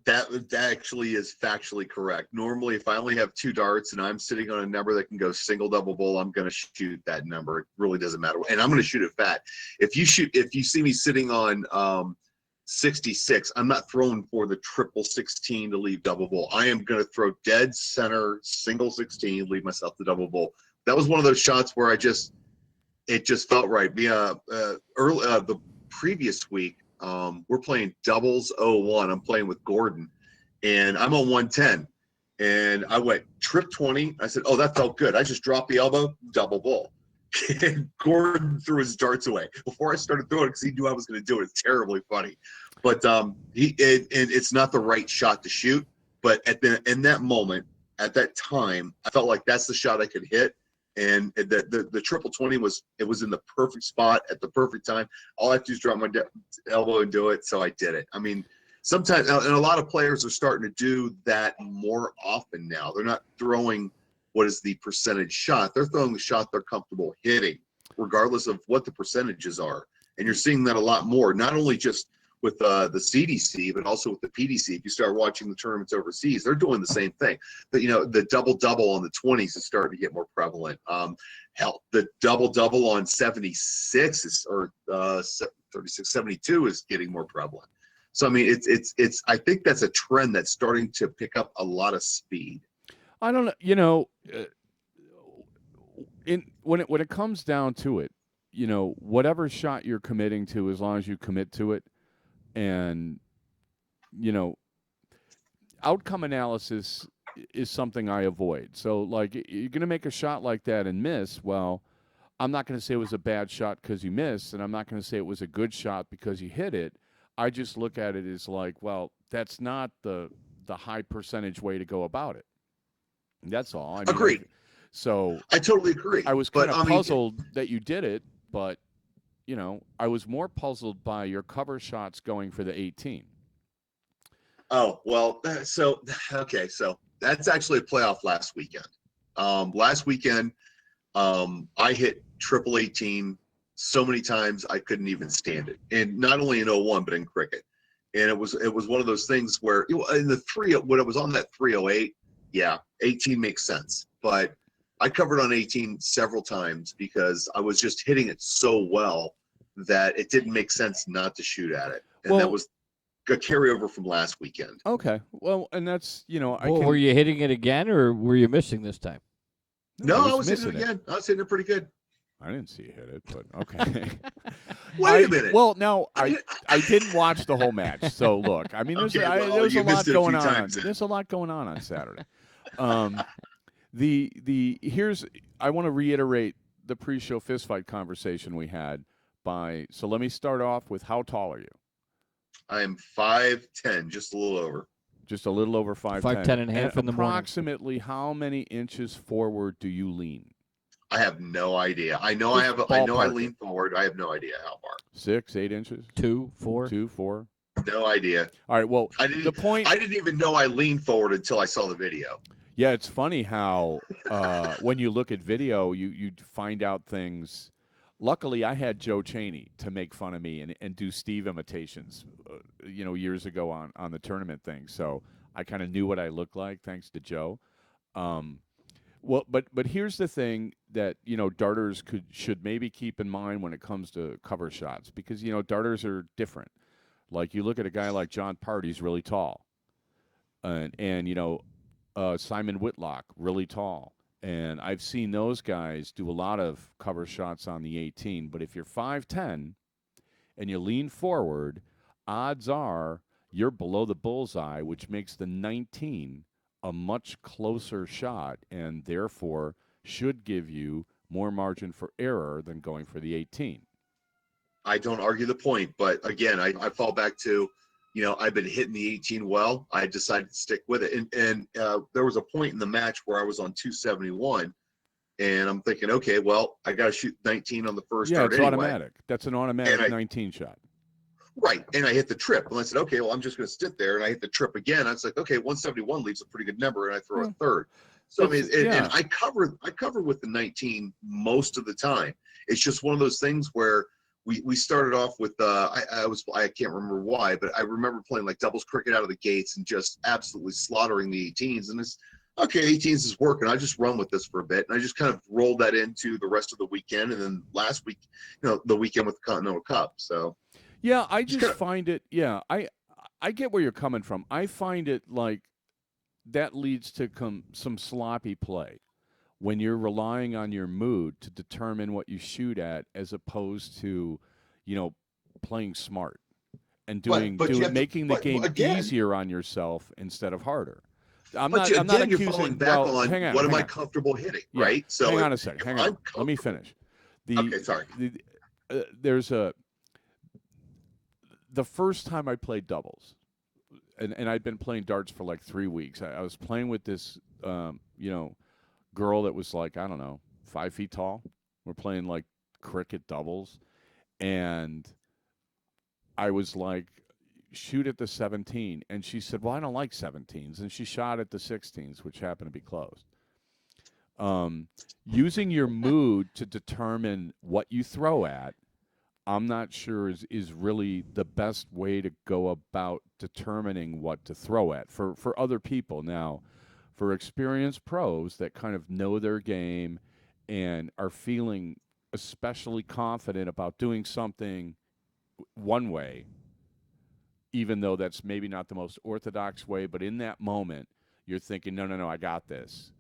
That actually is factually correct. Normally, if I only have 2 darts and I'm sitting on a number that can go single, double bull, I'm going to shoot that number. It really doesn't matter, and I'm going to shoot it fat. If you see me sitting on 66, I'm not throwing for the triple 16 to leave double bull. I am going to throw dead center single 16, leave myself the double bull. That was one of those shots where it just felt right. The previous week, we're playing doubles 0-1. I'm playing with Gordon, and I'm on 110. And I went trip 20. I said, oh, that felt good. I just dropped the elbow, double bull. And Gordon threw his darts away before I started throwing it because he knew I was going to do it. It's terribly funny. But it's not the right shot to shoot. But in that moment, at that time, I felt like that's the shot I could hit. And the triple 20 was in the perfect spot at the perfect time. All I have to do is drop my elbow and do it. So I did it. I mean, sometimes, and a lot of players are starting to do that more often now. They're not throwing what is the percentage shot. They're throwing the shot they're comfortable hitting, regardless of what the percentages are. And you're seeing that a lot more, not only just with the CDC, but also with the PDC. If you start watching the tournaments overseas, they're doing the same thing. But the double on the 20s is starting to get more prevalent. The double on 76 or 36, 72 is getting more prevalent. So I mean, it's. I think that's a trend that's starting to pick up a lot of speed. I don't know. When it comes down to it, whatever shot you're committing to, as long as you commit to it. And, outcome analysis is something I avoid. So, like, you're going to make a shot like that and miss. Well, I'm not going to say it was a bad shot because you missed, and I'm not going to say it was a good shot because you hit it. I just look at it as like, well, that's not the high percentage way to go about it. That's all. I mean, agreed. So I totally agree. I was kind of puzzled that you did it, but I was more puzzled by your cover shots going for the 18. Oh, well, so that's actually a playoff last weekend. Last weekend, I hit triple 18 so many times I couldn't even stand it. And not only in 01, but in cricket. And it was one of those things where in the when it was on that 308, yeah, 18 makes sense. But I covered on 18 several times because I was just hitting it so well that it didn't make sense not to shoot at it. And that was a carryover from last weekend. Okay. Well, and that's, were you hitting it again or were you missing this time? No, I was hitting it again. I was hitting it pretty good. I didn't see you hit it, but okay. Wait a minute. Well, no, I didn't watch the whole match. So look, I mean, there's Okay, well, there's you a lot missed it a going few on. times then. There's a lot going on Saturday. Here's I want to reiterate the pre-show fistfight conversation we had. So let me start off with, how tall are you? I am 5'10", just a little over. Just a little over 5'10". 5'10" and a half in the morning. Approximately how many inches forward do you lean? I have no idea. I know Just I know I ballpark lean it. forward. I have no idea how far. 6, 8 inches? 2, 4. 2, 4? No idea. All right, well, I the point... I didn't even know I leaned forward until I saw the video. Yeah, it's funny how when you look at video, you find out things. Luckily, I had Joe Chaney to make fun of me and do Steve imitations, years ago on the tournament thing. So I kind of knew what I looked like, thanks to Joe. Well, but here's the thing that darters should maybe keep in mind when it comes to cover shots, because darters are different. Like, you look at a guy like John Party's really tall, and Simon Whitlock, really tall. And I've seen those guys do a lot of cover shots on the 18. But if you're 5'10" and you lean forward, odds are you're below the bullseye, which makes the 19 a much closer shot, and therefore should give you more margin for error than going for the 18. I don't argue the point, but again, I fall back to, I've been hitting the 18 well. I decided to stick with it. And there was a point in the match where I was on 271, and I'm thinking, okay, well, I got to shoot 19 on the first dart anyway. Automatic. That's an automatic 19 shot. Right. And I hit the trip. And I said, okay, well, I'm just going to sit there. And I hit the trip again. I was like, okay, 171 leaves a pretty good number. And I throw a third. So, and I cover with the 19 most of the time. It's just one of those things where we started off with, I can't remember why, but I remember playing like doubles cricket out of the gates and just absolutely slaughtering the 18s. And it's, okay, 18s is working. I just run with this for a bit. And I just kind of rolled that into the rest of the weekend. And then last week, the weekend with the Continental Cup. So. Yeah, I just find it. Yeah, I get where you're coming from. I find it like that leads to some sloppy play when you're relying on your mood to determine what you shoot at, as opposed to, playing smart and making the game easier on yourself instead of harder. I'm not accusing. What am I comfortable hitting? Yeah. Right. So hang on a second. Hang on. Let me finish. Okay. Sorry. The first time I played doubles, and I'd been playing darts for like 3 weeks. I was playing with this, girl that was like, I don't know, 5 feet tall. We're playing like cricket doubles, and I was like, shoot at the 17, and she said, well, I don't like 17s, and she shot at the 16s, which happened to be closed. Using your mood to determine what you throw at, I'm not sure is really the best way to go about determining what to throw at for other people. Now, for experienced pros that kind of know their game and are feeling especially confident about doing something one way, even though that's maybe not the most orthodox way, but in that moment, you're thinking, no, I got this.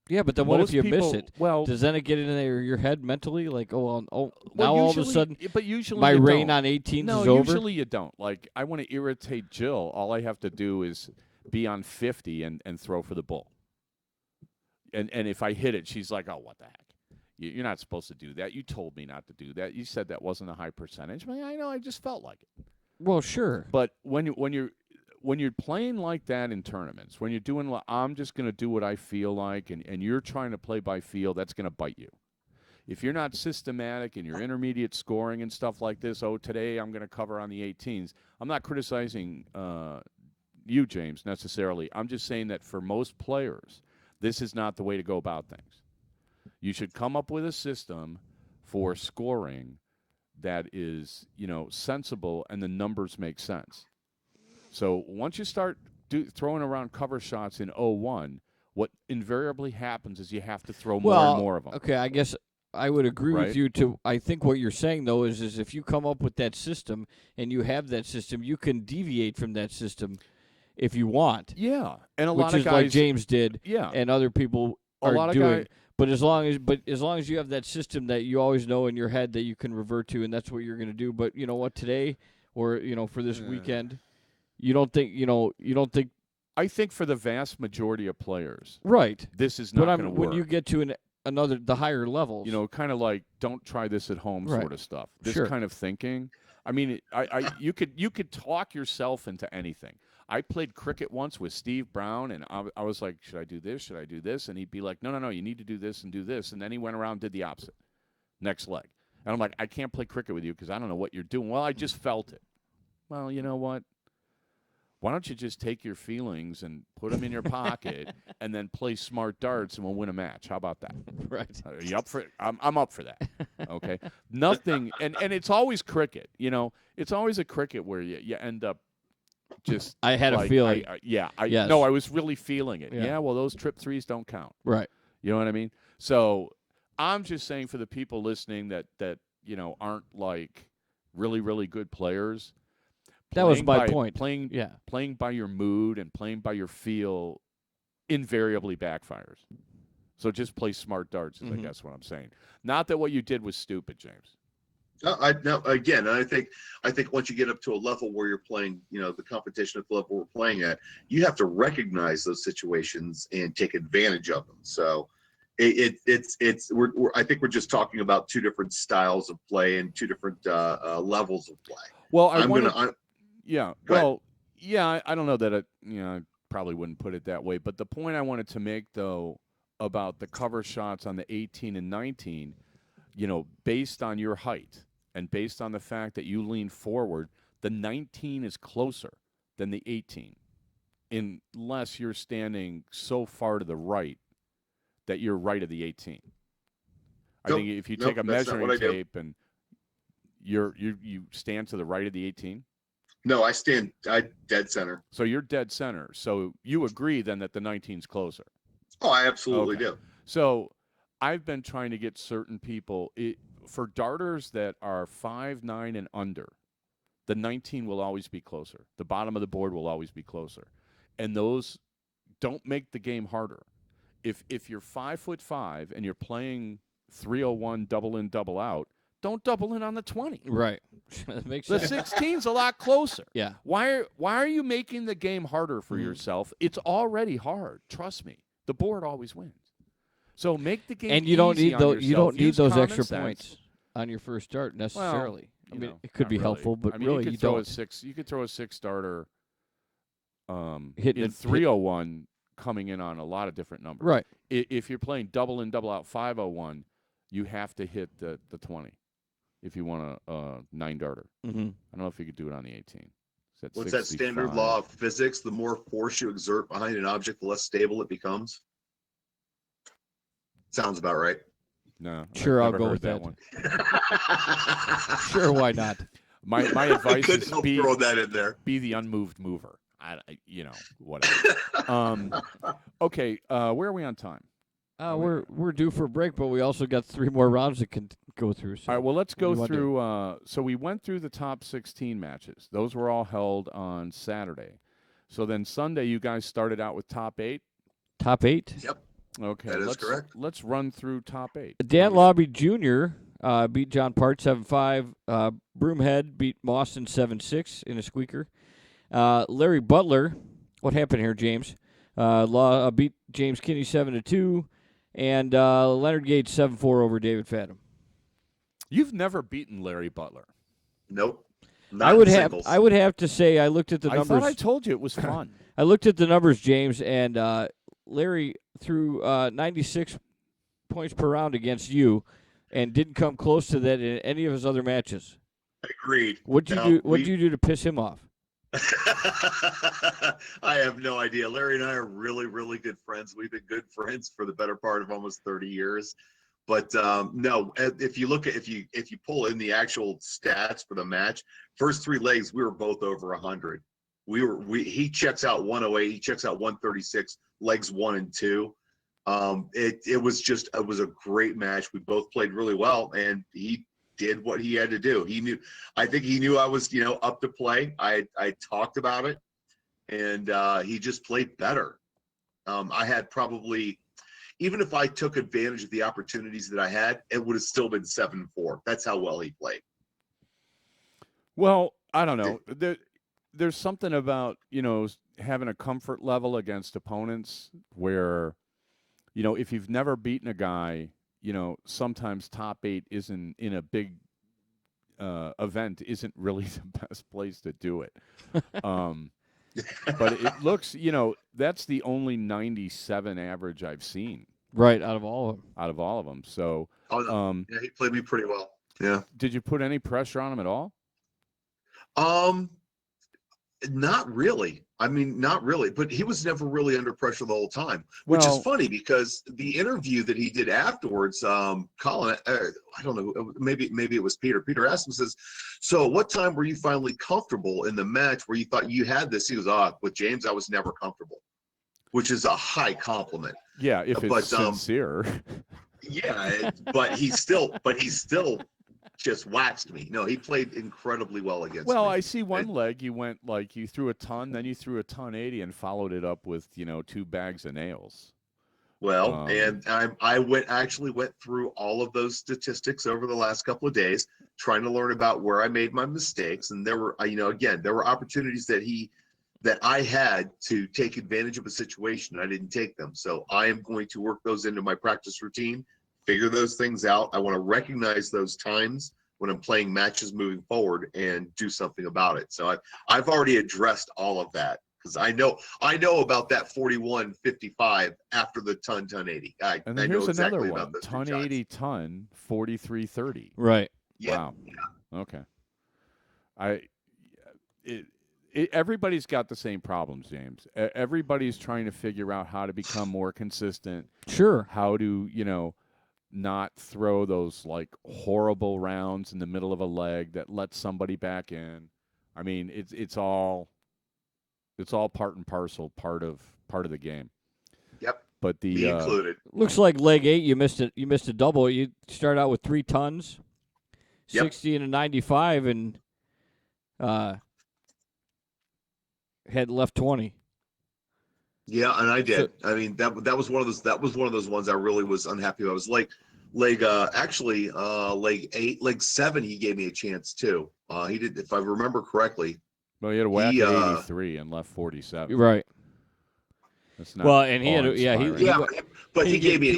Yeah, but then what if you miss it? Well, does then it get into your head mentally? Like, now all of a sudden, but usually my reign on 18s is over? No, usually you don't. Like, I want to irritate Jill. All I have to do is be on 50 and throw for the bull. And if I hit it, she's like, oh, what the heck? You're not supposed to do that. You told me not to do that. You said that wasn't a high percentage. I know, I just felt like it. Well, sure. But when you're playing like that in tournaments, when you're doing, I'm just going to do what I feel like, and you're trying to play by feel, that's going to bite you. If you're not systematic in your intermediate scoring and stuff like this, today I'm going to cover on the 18s. I'm not criticizing you, James, necessarily. I'm just saying that for most players, this is not the way to go about things. You should come up with a system for scoring that is, sensible, and the numbers make sense. So once you start throwing around cover shots in 01, what invariably happens is you have to throw more and more of them. Okay, I guess I would agree with you too. I think what you're saying, though, is if you come up with that system and you have that system, you can deviate from that system if you want. Yeah, and which is like James did. Yeah, and other people are doing. But as long as you have that system that you always know in your head that you can revert to, and that's what you're going to do. But you know what, today or for this weekend, you don't think. I think for the vast majority of players, right, this is not going to work. When you get to the higher levels, kind of like don't try this at home sort of stuff. This kind of thinking. I mean, you could talk yourself into anything. I played cricket once with Steve Brown, and I was like, should I do this? Should I do this? And he'd be like, no, you need to do this and do this. And then he went around and did the opposite. Next leg. And I'm like, I can't play cricket with you because I don't know what you're doing. Well, I just felt it. Well, you know what? Why don't you just take your feelings and put them in your pocket and then play smart darts and we'll win a match? How about that? Right. Are you up for it? I'm up for that. Okay. Nothing. And it's always cricket. It's always a cricket where you end up just. I had a feeling. No, I was really feeling it. Yeah. Well, those trip threes don't count. Right. You know what I mean? So I'm just saying for the people listening that aren't like really, really good players. That was my point. Playing by your mood and playing by your feel invariably backfires. So just play smart darts is I guess what I'm saying. Not that what you did was stupid, James. Again, I think once you get up to a level where you're playing, the competition at the level we're playing at, you have to recognize those situations and take advantage of them. So I think we're just talking about two different styles of play and two different levels of play. Well, I don't know that I probably wouldn't put it that way, but the point I wanted to make though about the cover shots on the 18 and 19, based on your height and based on the fact that you lean forward, the 19 is closer than the 18, unless you're standing so far to the right that you're right of the 18. I think if you take a measuring tape and you stand to the right of the 18. No, I dead center. So you're dead center. So you agree then that the 19's closer. Oh, I absolutely do. So I've been trying to get certain people for darters that are 5'9" and under. The 19 will always be closer. The bottom of the board will always be closer, and those don't make the game harder. If you're 5'5" and you're playing 301 double in double out, don't double in on the 20. Right. That makes the sense. 16's a lot closer. Yeah. Why are you making the game harder for yourself? It's already hard. Trust me. The board always wins. So make the game. And you don't need those. You don't need those extra sense. points on your first start necessarily. Well, it could be really helpful, but really you don't. You could throw a 6-starter. Hitting in 301 coming in on a lot of different numbers. Right. If you're playing double in double out 501, you have to hit the 20. If you want a 9-darter. I don't know if you could do it on the 18. What's that standard law of physics? The more force you exert behind an object, the less stable it becomes. Sounds about right. No. Sure, I'll go with that one. Sure, why not? My advice is throw that in there. Be the unmoved mover. Whatever. Okay, where are we on time? We're due for a break, but we also got 3 more rounds that can go through. So all right, well, let's go through. So we went through the top 16 matches. Those were all held on Saturday. So then Sunday, you guys started out with top 8? Top 8? Yep. Okay. That is correct. Let's run through top 8. Dan Lobby Jr. Beat John Part 7-5. Broomhead beat Mawson 7-6 in a squeaker. Larry Butler, what happened here, James? Beat James Kinney 7-2. And Leonard Gage 7-4 over David Fathom. You've never beaten Larry Butler. Nope. I would have to say I looked at the numbers. I thought I told you it was fun. I looked at the numbers, James, and Larry threw 96 points per round against you, and didn't come close to that in any of his other matches. Agreed. What'd you do to piss him off? I have no idea. Larry and I are really, really good friends. We've been good friends for the better part of almost 30 years. But no, if you pull in the actual stats for the match, first 3 legs we were both over 100. He checks out 108, he checks out 136, legs 1 and 2. It was a great match. We both played really well, and he did what he had to do. I think he knew I was, up to play. I talked about it, and he just played better. I had probably, even if I took advantage of the opportunities that I had, it would have still been 7-4. That's how well he played. Well, I don't know. There's something about, having a comfort level against opponents where, if you've never beaten a guy, sometimes top 8 isn't in a big event isn't really the best place to do it. But it looks, that's the only 97 average I've seen. Right, out of all of them. So, yeah, he played me pretty well. Yeah. Did you put any pressure on him at all? Not really. I mean, not really. But he was never really under pressure the whole time, which is funny because the interview that he did afterwards, Colin, I don't know, maybe it was Peter. Peter asked him, says, "So, what time were you finally comfortable in the match where you thought you had this?" He goes, with James, I was never comfortable," which is a high compliment. Yeah, if it's sincere. Yeah, but he still just waxed me. No, he played incredibly well against me. Well, I see one leg you went you threw a ton, then you threw a ton 80 and followed it up with, 2 bags of nails. Well, and I actually went through all of those statistics over the last couple of days, trying to learn about where I made my mistakes. And there were, again, there were opportunities that I had to take advantage of a situation. And I didn't take them. So I am going to work those into my practice routine, figure those things out. I want to recognize those times when I'm playing matches moving forward and do something about it. So I've already addressed all of that because I know about that 41-55 after the ton 80. I here's know exactly another about one, those ton 80 ton 43-30. Right. Yeah. Wow. Okay. Everybody's got the same problems, James. Everybody's trying to figure out how to become more consistent. Sure. How to, not throw those horrible rounds in the middle of a leg that lets somebody back in. I mean, it's all part and parcel, part of the game. Yep. But Me included. Looks like leg 8 you missed it. You missed a double. You start out with 3 tons, 60 and a 95, and had left 20. Yeah, and I did. I mean, that was one of those. That was one of those ones I really was unhappy with. I was leg 8, leg 7. He gave me a chance too. He did, if I remember correctly. Well, he had a whack at 83 and left 47. Right. That's not well, and he had but he gave me a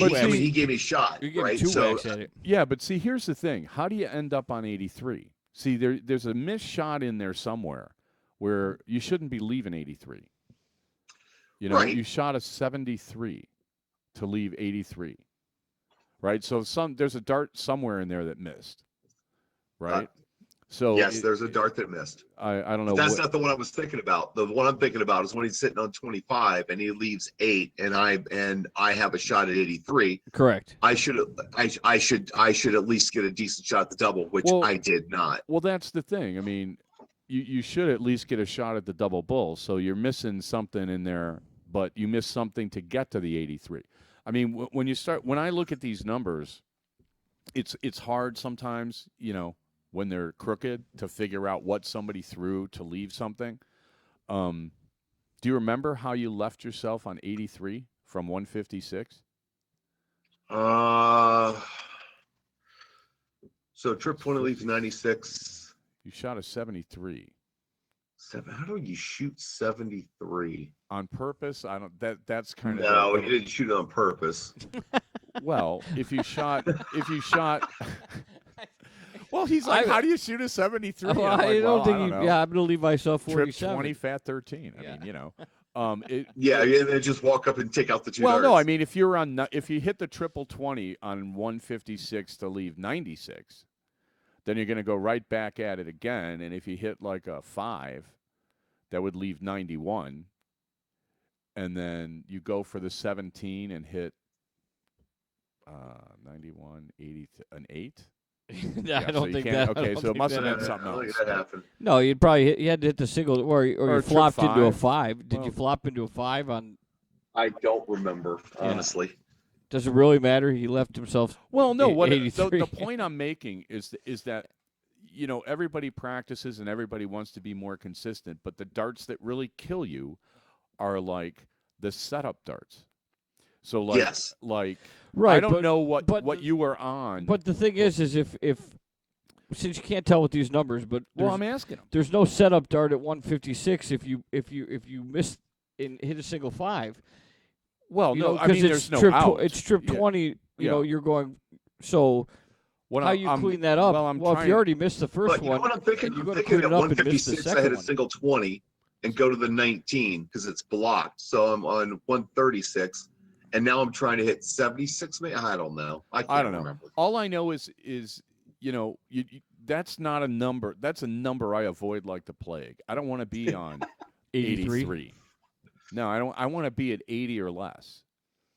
shot. You gave right? 2 so, whacks at it. Yeah, but see, here's the thing: how do you end up on 83? See, there's a missed shot in there somewhere where you shouldn't be leaving 83. Right. You shot a 73 to leave 83, right? So there's a dart somewhere in there that missed, right? So yes, there's a dart that missed. I don't know. But that's not the one I was thinking about. The one I'm thinking about is when he's sitting on 25 and he leaves 8, and I have a shot at 83. Correct. I should at least get a decent shot at the double, which I did not. Well, that's the thing. I mean, you should at least get a shot at the double bull. So you're missing something in there, but you miss something to get to the 83. I mean, when I look at these numbers, it's hard sometimes, when they're crooked to figure out what somebody threw to leave something. Do you remember how you left yourself on 83 from 156? So trip 20 leaves 96. You shot a 73. How do you shoot 73? On purpose? I don't. That's kind of. No, you didn't shoot it on purpose. Well, if you shot. Well, he's like, how do you shoot a 73? I don't think. I'm going to leave myself 47. Trip 20, fat 13. I mean, and then just walk up and take out the 2 Well, darts. no, I mean, if you hit the triple 20 on 156 to leave 96, then you're going to go right back at it again. And if you hit like a 5, that would leave 91. And then you go for the 17 and hit 91, 80, an 8. I don't think that. Okay, so it must have been something else. That happened. No, you had to hit the single, or you flopped into a 5. Did you flop into a 5 on? I don't remember, honestly. Does it really matter? He left himself. Well, no. The point I'm making is that everybody practices and everybody wants to be more consistent, but the darts that really kill you are like the setup darts. So like, Yes. I don't know what you were on. But the thing is if since you can't tell with these numbers, but I'm asking them. There's no setup dart at 156 if you miss and hit a single 5. Well, you no, know, I mean it's there's no out. It's trip 20. You know, you're going. So how you clean that up? Well, if you already missed the first But you know one, what I'm thinking? you I'm go to thinking clean at it up and miss the 156, I second hit a one. single 20 and go to the 19 because it's blocked. So I'm on 136, and now I'm trying to hit 76. Maybe I don't know. I don't know. remember. All I know is you that's not a number. That's a number I avoid like the plague. I don't want to be on 83. No, I don't. I want to be at 80 or less.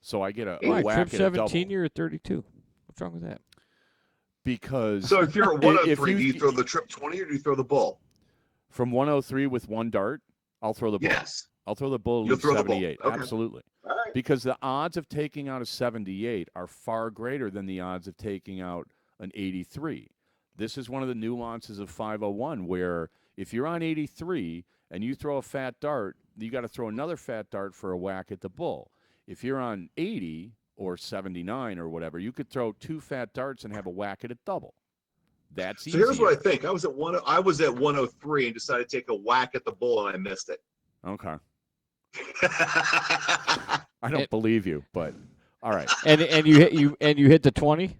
So I get a whack trip at a double. 17, you're at 32. What's wrong with that? Because so if you're at 103, do you throw the trip 20 or do you throw the bull? From 103 with one dart, I'll throw the bull. Yes. I'll throw the bull You'll at throw 78. the bull. Okay. Absolutely. All right. Because the odds of taking out a 78 are far greater than the odds of taking out an 83. This is one of the nuances of 501 where if you're on 83 and you throw a fat dart, you got to throw another fat dart for a whack at the bull. If you're on 80 or 79 or whatever, you could throw 2 fat darts and have a whack at a double. That's easier. So here's what I think. I was at 103 and decided to take a whack at the bull and I missed it. Okay. I don't believe you, but all right. And you hit the 20.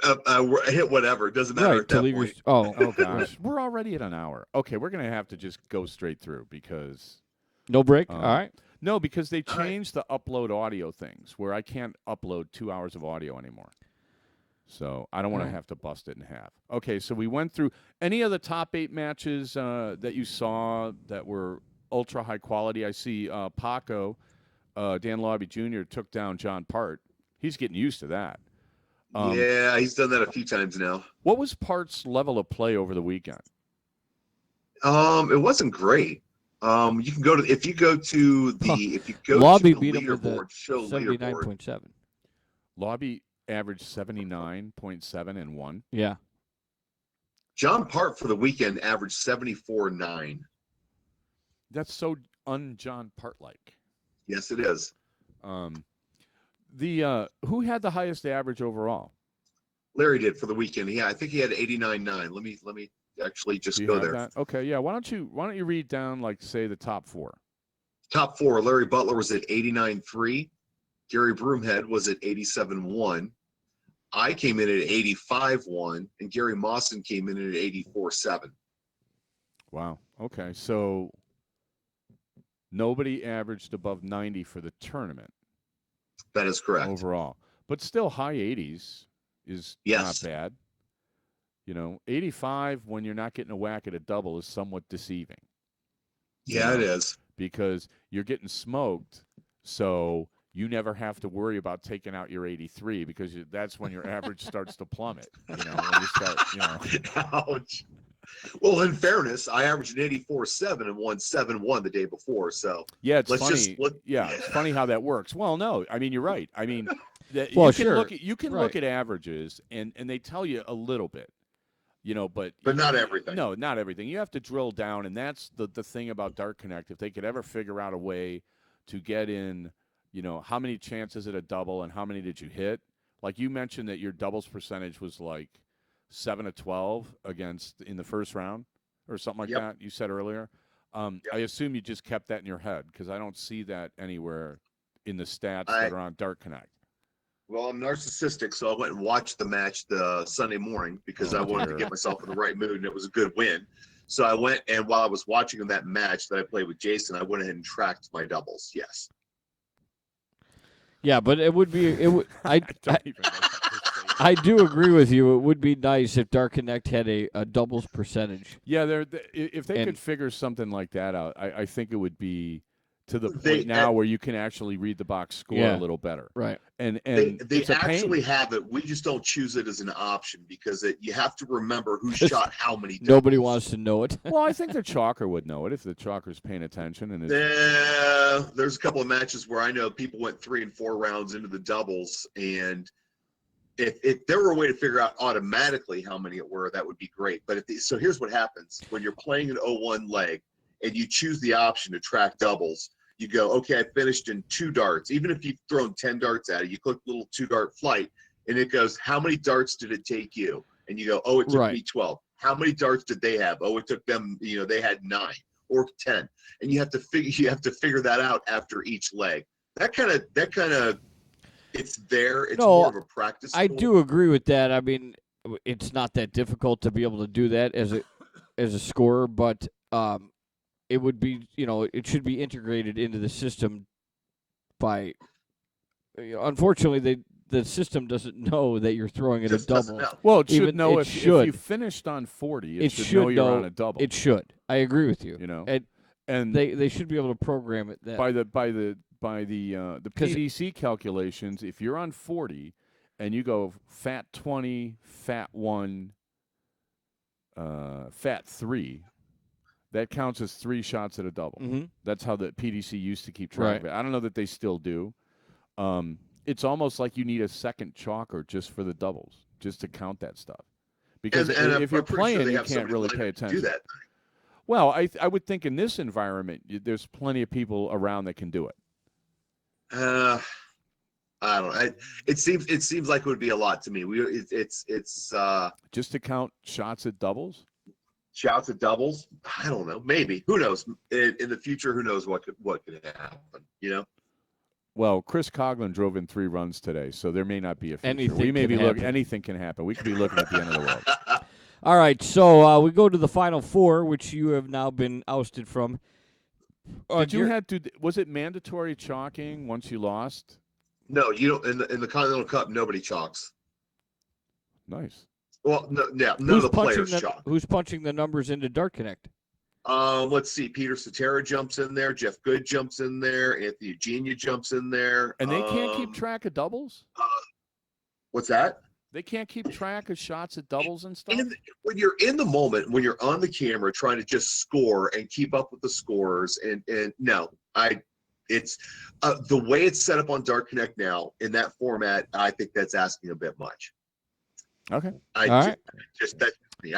I hit whatever. It doesn't matter at that point. Oh gosh, we're already at an hour. Okay, we're gonna have to just go straight through because no break. All right. No, because they changed the upload audio things where I can't upload 2 hours of audio anymore. So I don't want to have to bust it in half. Okay, so we went through any of the top 8 matches that you saw that were ultra high quality. I see Paco, Dan Lobby Jr. took down John Part. He's getting used to that. Yeah, he's done that a few times now. What was Part's level of play over the weekend? It wasn't great. You can go to if you go to the Lobby to the beat him with leaderboard, show 79.7. Lobby averaged 79.7 and won. Yeah. John Part for the weekend averaged 74.9. That's so un-John Part-like. Yes, it is. Who had the highest average overall? Larry did for the weekend. Yeah, I think he had 89.9. Let me actually just go there. That? Okay, yeah. Why don't you read down like say the top 4? Top 4, Larry Butler was at 89.3. Gary Broomhead was at 87.1. I came in at 85.1, and Gary Mawson came in at 84.7. Wow. Okay, so nobody averaged above 90 for the tournament. That is correct. Overall. But still high 80s is not bad. 85 when you're not getting a whack at a double is somewhat deceiving. Yeah, it is. Because you're getting smoked, so you never have to worry about taking out your 83 because that's when your average starts to plummet. When you start, Ouch. Well, in fairness, I averaged an 84.7 and won 7-1 the day before. So yeah, it's funny. It's funny how that works. Well, no, I mean you're right. I mean, you can look at averages and they tell you a little bit, but not everything. No, not everything. You have to drill down, and that's the thing about Dart Connect. If they could ever figure out a way to get in, how many chances at a double and how many did you hit? Like you mentioned that your doubles percentage was like 7 of 12 against in the first round or something like that you said earlier. I assume you just kept that in your head because I don't see that anywhere in the stats that are on Dart Connect. Well, I'm narcissistic, so I went and watched the match the Sunday morning because I wanted to get myself in the right mood, and it was a good win. So I went, and while I was watching that match that I played with Jason, I went ahead and tracked my doubles. Yes. Yeah, but it would be I do agree with you. It would be nice if Dart Connect had a doubles percentage. Yeah, if they could figure something like that out, I think it would be to the point now where you can actually read the box score a little better. Right. And they actually have it. We just don't choose it as an option because you have to remember who shot how many doubles. Nobody wants to know it. Well, I think the chalker would know it if the chalker's paying attention. And there's a couple of matches where I know people went 3 and 4 rounds into the doubles, and if there were a way to figure out automatically how many it were, that would be great. But so here's what happens when you're playing an 0-1 leg and you choose the option to track doubles. You go, okay, I finished in 2 darts. Even if you've thrown 10 darts at it, you click the little 2-dart flight, and it goes, how many darts did it take you? And you go, oh, it took me 12. How many darts did they have? Oh, it took them, they had 9 or 10. And you have to figure that out after each leg. That kind of, it's there. It's more of a practice tool. I do agree with that. I mean, it's not that difficult to be able to do that as a scorer, but it would be, it should be integrated into the system by. Unfortunately, the system doesn't know that you're throwing in a double. Well, it should know if you finished on 40. It should know you're on a double. It should. I agree with you. And they should be able to program it that by the PDC calculations. If you're on 40 and you go fat 20, fat 1, fat 3. That counts as 3 shots at a double. Mm-hmm. That's how the PDC used to keep track of it. I don't know that they still do. It's almost like you need a second chalker just for the doubles, just to count that stuff. Because if you're playing, you can't really pay attention. Do that. Well, I would think in this environment, there's plenty of people around that can do it. I don't know. It seems like it would be a lot to me. It's just to count shots at doubles. Shots at doubles? I don't know. Maybe. Who knows? In the future, who knows what could happen? Well, Chris Coughlin drove in 3 runs today, so there may not be a future. Anything can happen. We could be looking at the end of the world. All right, so we go to the Final Four, which you have now been ousted from. Was it mandatory chalking once you lost? No, you don't. In the Continental Cup, nobody chalks. Nice. Well, none of the players chalk. Who's punching the numbers into Dart Connect? Let's see. Peter Cetera jumps in there. Jeff Good jumps in there. Anthony Eugenia jumps in there. And they can't keep track of doubles? What's that? They can't keep track of shots at doubles and stuff? When you're in the moment, when you're on the camera trying to just score and keep up with the scores, it's the way it's set up on Dart Connect now in that format, I think that's asking a bit much. Okay. I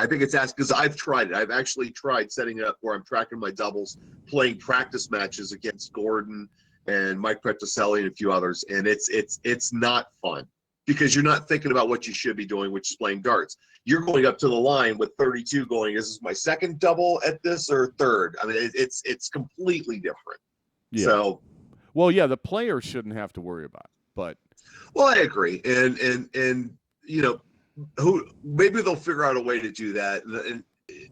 think it's asked because I've tried it. I've actually tried setting it up where I'm tracking my doubles, playing practice matches against Gordon and Mike Petroselli and a few others, and it's not fun because you're not thinking about what you should be doing, which is playing darts. You're going up to the line with 32 going, is this my second double at this or third? I mean, it's completely different. Yeah. So, well, yeah, the players shouldn't have to worry about it, but. Well, I agree. And who maybe they'll figure out a way to do that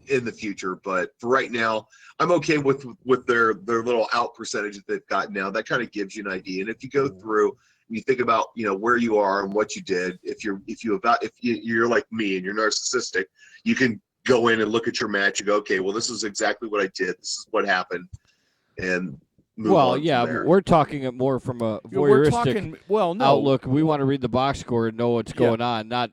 in the future, but for right now I'm okay with their little out percentage that they've got now. That kind of gives you an idea, and if you go through and you think about where you are and what you did, if you're like me and you're narcissistic, you can go in and look at your match and go, okay, well, this is exactly what I did, this is what happened, and move on from there. We're talking it more from a voyeuristic outlook. We want to read the box score and know what's going on, not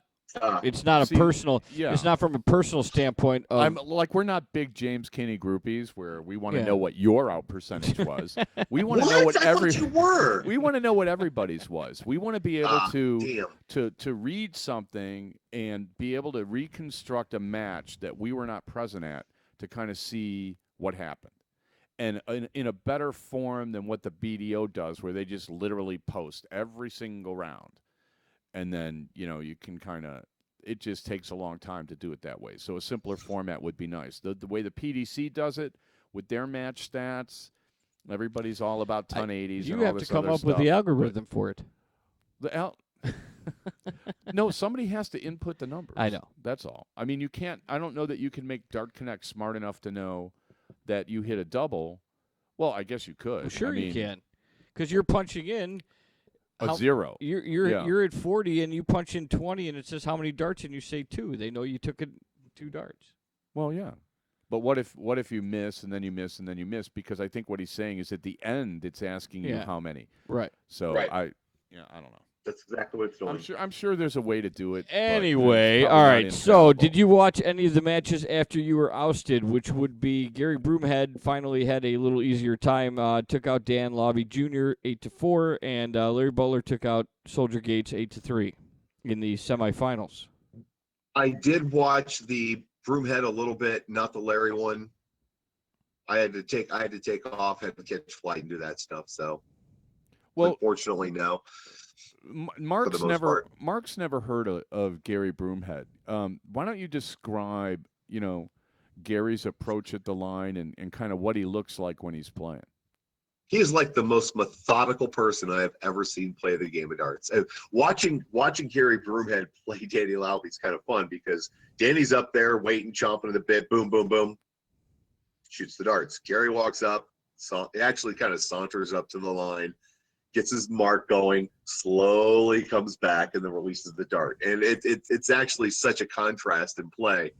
it's not personal. Yeah. It's not from a personal standpoint. We're not big James Kinney groupies where we want to know what your out percentage was. We want to know what We want to know what everybody's was. We want to be able to read something and be able to reconstruct a match that we were not present at to kind of see what happened. And in a better form than what the BDO does, where they just literally post every single round. And then, you can kind of – it just takes a long time to do it that way. So a simpler format would be nice. The way the PDC does it with their match stats, everybody's all about 1080s You and all have this to come other up stuff. with the algorithm for it. No, somebody has to input the numbers. I know. That's all. I mean, you can't – I don't know that you can make Dart Connect smart enough to know that you hit a double. Well, I guess you could. Well, sure you can, because you're punching in – a 0. You're at 40 and you punch in 20 and it says how many darts and you say 2. They know you took 2 darts. Well, yeah. But what if you miss and then you miss and then you miss? Because I think what he's saying is at the end it's asking you how many. Right. So I don't know. That's exactly what it's doing. I'm sure there's a way to do it. Anyway, all right. So, did you watch any of the matches after you were ousted, which would be Gary Broomhead finally had a little easier time, took out Dan Lobby Jr. 8-4, and Larry Butler took out Soldier Gates 8-3 in the semifinals. I did watch the Broomhead a little bit, not the Larry one. I had to take off, had to catch flight and do that stuff. So, Well, unfortunately, no. Mark's most never heard of Gary Broomhead. Why don't you describe, Gary's approach at the line and kind of what he looks like when he's playing? He is like the most methodical person I have ever seen play the game of darts. And watching Gary Broomhead play Danny Laube is kind of fun because Danny's up there waiting, chomping at the bit, boom, boom, boom, shoots the darts. Gary walks up, actually kind of saunters up to the line, gets his mark going, slowly comes back, and then releases the dart. And it's actually such a contrast in play.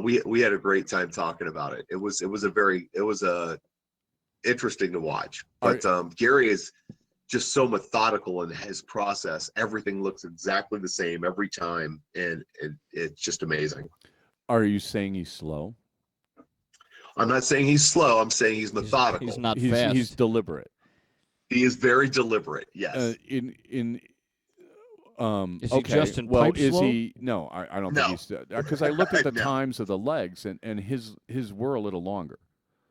We had a great time talking about it. It was interesting to watch. But Gary is just so methodical in his process. Everything looks exactly the same every time, and it's just amazing. Are you saying he's slow? I'm not saying he's slow. I'm saying he's methodical. He's not fast. He's deliberate. He is very deliberate. Yes. Is he okay. Justin Well, Pipe is slow? he? No, I don't No. think he's because I looked at the No. times of the legs and his were a little longer,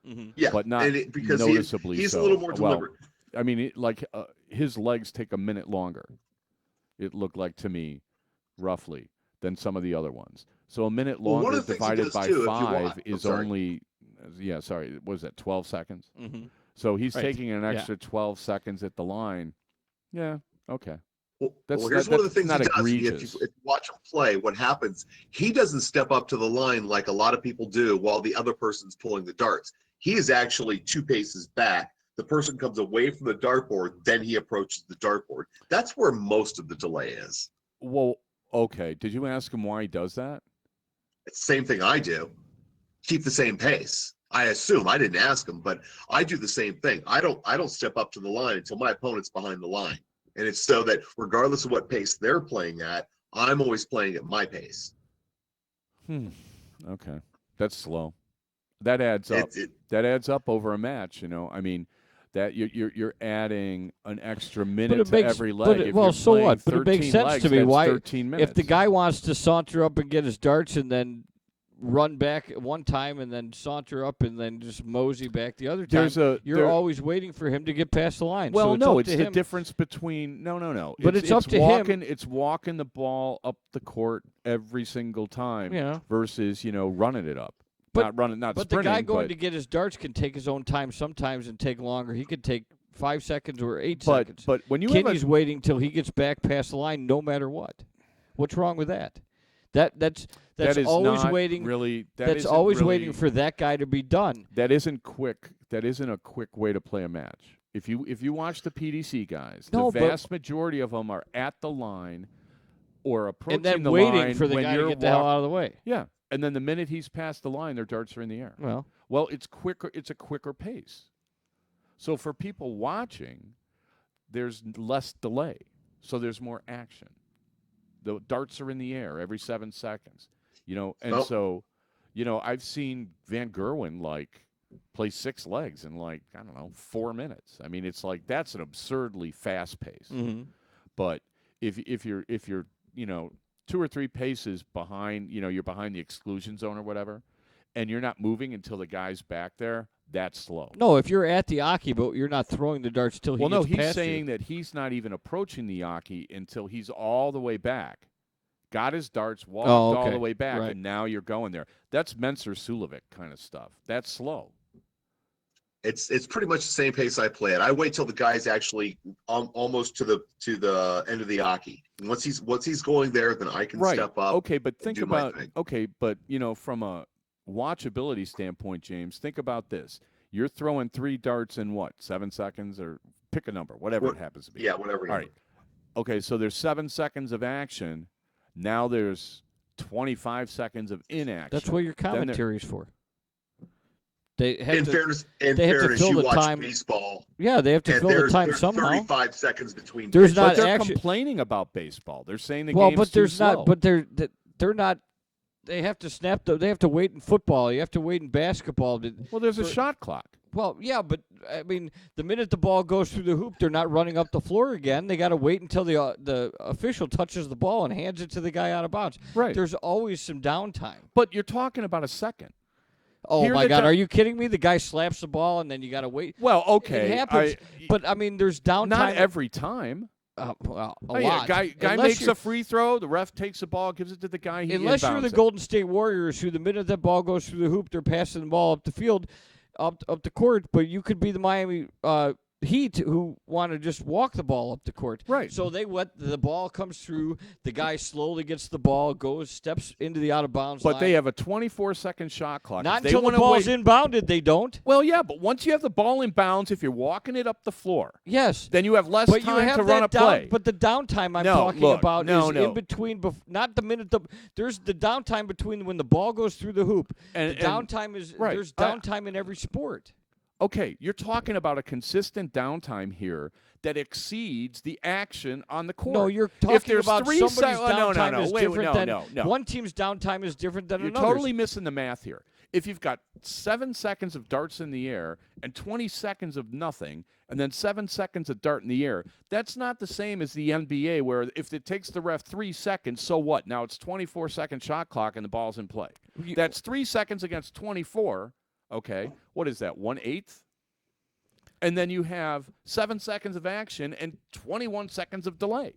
Yeah, but not because noticeably he's so. a little more deliberate. Well, I mean, his legs take a minute longer. It looked like to me, roughly, than some of the other ones. So a minute Well, one longer of the things he divided does by too, if you 5 watch- is sorry. only, what was that, 12 seconds? Mm-hmm. So he's Right. taking an extra 12 seconds at the line. Yeah, okay. Well, That's- here's one of the that's things he not does. egregious. If you watch him play, what happens, he doesn't step up to the line like a lot of people do while the other person's pulling the darts. He is actually 2 paces back. The person comes away from the dartboard, then he approaches the dartboard. That's where most of the delay is. Well, okay. Did you ask him why he does that? It's the same thing I do. Keep the same pace. I assume. I didn't ask him, but I do the same thing. I don't step up to the line until my opponent's behind the line. And it's so that regardless of what pace they're playing at, I'm always playing at my pace. Okay. That's slow. That adds up. That adds up over a match, I mean, that you're adding an extra minute to every leg. If you're so playing what? But it makes 13 sense legs, to me. that's Why, 13 minutes. if the guy wants to saunter up and get his darts and then run back at one time and then saunter up and then just mosey back the other time, you're always waiting for him to get past the line. Well, so it's no, up to the him. difference between no. But it's up to walking, him. It's walking the ball up the court every single time versus running it up. Not sprinting. But the guy going to get his darts can take his own time sometimes and take longer. He could take 5 seconds or 8 seconds. But when you Kinney's waiting till he gets back past the line, no matter what. What's wrong with that? That's always waiting. That's always waiting for that guy to be done. That isn't quick. That isn't a quick way to play a match. If you watch the PDC guys, the vast majority of them are at the line or approaching and then the waiting line for the guy to get the hell out of the way. Yeah, and then the minute he's past the line, their darts are in the air. Well, it's quicker. It's a quicker pace. So for people watching, there's less delay. So there's more action. The darts are in the air every 7 seconds. So, I've seen Van Gerwen play 6 legs in 4 minutes. I mean, it's that's an absurdly fast pace. Mm-hmm. But if you're 2 or 3 paces behind, you're behind the exclusion zone or whatever, and you're not moving until the guy's back there, that's slow. No, if you're at the Aki boat, you're not throwing the darts till he gets past you. Well, no, he's saying that he's not even approaching the Aki until he's all the way back. Got his darts, walked all the way back, and now you're going there. That's Menser-Sulevic kind of stuff. That's slow. It's pretty much the same pace I play at. I wait till the guy's actually almost to the end of the Aki. And once he's going there, then I can step up. Okay, but think about from a watchability standpoint, James, think about this. You're throwing 3 darts in 7 seconds, or pick a number, whatever it happens to be. Yeah, whatever. All right. Okay, so there's 7 seconds of action. Now there's 25 seconds of inaction. That's what your commentary's for. They have in to, fairness, they have to fill you the watch time. Baseball. Yeah, they have to fill the time somehow. 35 seconds between. There's pitches. not But they're action. complaining about baseball. They're saying the well, game's but there's too slow. not. But they're not. They have to snap. They have to wait in football. You have to wait in basketball. Well, there's a shot clock. Well, yeah, but I mean, the minute the ball goes through the hoop, they're not running up the floor again. They got to wait until the official touches the ball and hands it to the guy out of bounds. Right. There's always some downtime. But you're talking about a second. Oh, Here my the God. ti- Are you kidding me? The guy slaps the ball, and then you got to wait. Well, okay. It happens. But, I mean, there's downtime. Not every time. Well, a Oh, yeah, lot. guy Unless makes you're- a free throw. The ref takes the ball, gives it to the guy. He Unless you're inbounds the it. Golden State Warriors, who the minute that ball goes through the hoop, they're passing the ball up the field, up the court. But you could be the Miami Heat, who want to just walk the ball up the court. Right. So the ball comes through. The guy slowly gets the ball, steps into the out of bounds line. But they have a 24-second shot clock. Not If they until the wanna ball's wait- inbounded. They don't. Well, yeah, but once you have the ball in bounds, if you're walking it up the floor, Yes. then you have less But you time have to run a play. But the downtime I'm No, talking look, about no, is no. in between. Not the minute there's the downtime between when the ball goes through the hoop. And- The downtime is right. there's downtime in every sport. Okay, you're talking about a consistent downtime here that exceeds the action on the court. No, you're If talking there's about 3 somebody's downtime no, is wait, different no, than no. one team's downtime is different than You're another's. totally missing the math here. If you've got 7 seconds of darts in the air and 20 seconds of nothing, and then 7 seconds of dart in the air, that's not the same as the NBA, where if it takes the ref 3 seconds, so what? Now it's 24-second shot clock and the ball's in play. That's 3 seconds against 24. Okay, what is that? 1/8. And then you have 7 seconds of action and 21 seconds of delay.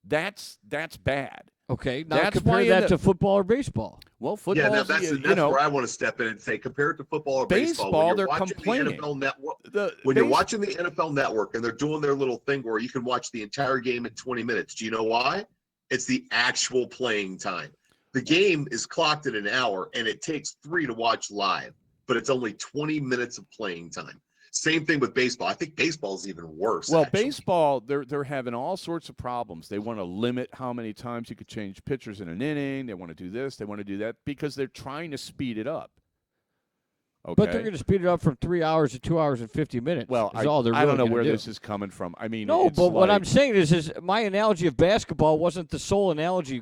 That's bad. Okay, now That's compare why that to football or baseball. Well, football. Yeah, now that's where I want to step in and say, compare it to football or baseball. Baseball, When they're you're watching complaining. the NFL Network, when you're watching the NFL Network and they're doing their little thing where you can watch the entire game in 20 minutes. Do you know why? It's the actual playing time. The game is clocked at an hour, and it takes 3 to watch live, but it's only 20 minutes of playing time. Same thing with baseball. I think baseball is even worse. Well, actually. baseball, they're having all sorts of problems. They want to limit how many times you could change pitchers in an inning. They want to do this. They want to do that because they're trying to speed it up. Okay. But they're going to speed it up from 3 hours to 2 hours and 50 minutes. Well, is all they're I don't really know where gonna do. this is coming from. I mean, No, it's but what like- I'm saying is my analogy of basketball wasn't the sole analogy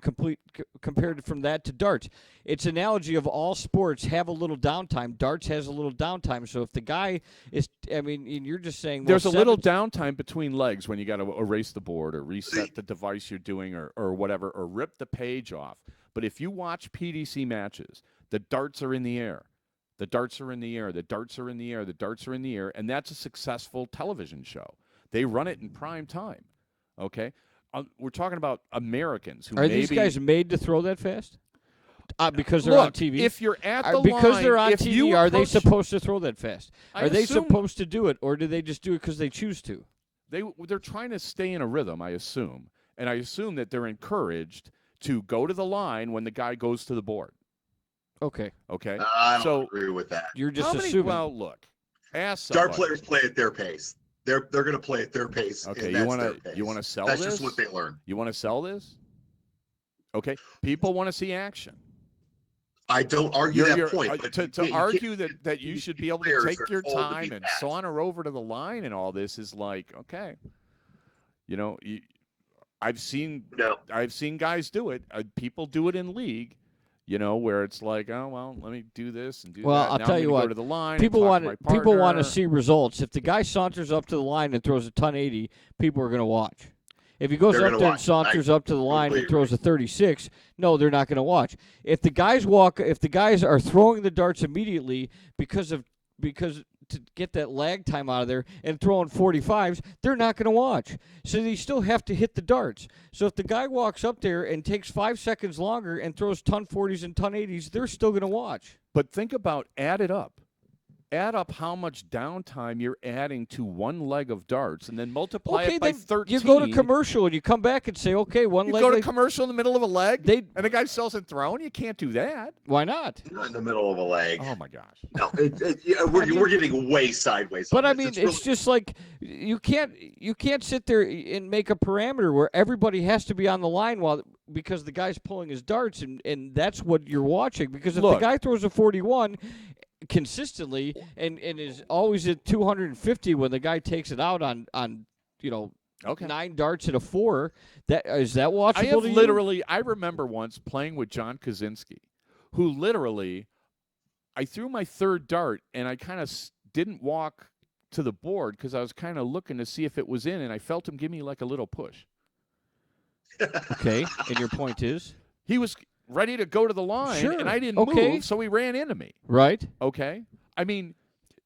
compared from that to darts. Its analogy of all sports have a little downtime. Darts has a little downtime. So if the guy is, and you're just saying well, there's a little downtime between legs when you got to erase the board or reset the device you're doing or whatever, or rip the page off. But if you watch PDC matches, the darts are in the air. The darts are in the air. The darts are in the air. The darts are in the air. And that's a successful television show. They run it in prime time. Okay? We're talking about Americans who Are these guys made to throw that fast? Because they're Look, on TV? if you're at the because line, they're on if TV, you are they approach- supposed to throw that fast? I Are they assume- supposed to do it, or do they just do it because they choose to? They're trying to stay in a rhythm, I assume. And I assume that they're encouraged to go to the line when the guy goes to the board. Okay. Okay? I don't So- agree with that. You're just How many, assuming. well, look. Ask Dart somebody. players play at their pace. They're going to play at their pace. Okay, and you want to sell That's this? just what they learn. You want to sell this? Okay. People want to see action. I don't argue that You're- point. But to you can't- argue that you should be able to players take are your told to time be and fast. saunter over to the line and all this is like, okay. You know, I've seen guys do it. People do it in league. You know, where it's like, oh well, let me do this and do Well, that. I'll Now tell I'm you gonna what, Go to the line. people want to see results. If the guy saunters up to the line and throws a ton 80, people are going to watch. If he goes They're up gonna there and watch. saunters up to the line and completely throws a 36, no, they're not going to watch. If the guys are throwing the darts immediately because to get that lag time out of there and throwing 45s, they're not going to watch. So they still have to hit the darts. So if the guy walks up there and takes 5 seconds longer and throws ton 40s and ton 80s, they're still going to watch. But think about add it up. Add up how much downtime you're adding to one leg of darts, and then multiply Okay, it by then 13. you go to commercial and you come back and say, okay, one You leg. go to leg- commercial in the middle of a leg, They- and the guy sells it thrown. You can't do that. Why not? Not in the middle of a leg. Oh my gosh. No, we're getting way sideways. But on I this. mean, It's it's just like you can't sit there and make a parameter where everybody has to be on the line because the guy's pulling his darts, and that's what you're watching. Because if the Look. guy throws a 41 consistently and is always at 250 when the guy takes it out on Okay. 9 darts at a 4, is that watchable? I have to you? literally. I remember once playing with John Kaczynski, who literally, I threw my third dart and I kind of didn't walk to the board because I was kind of looking to see if it was in, and I felt him give me like a little push. Okay, and your point is? He was ready to go to the line, Sure. and I didn't Okay. move, so he ran into me. Right. Okay? I mean,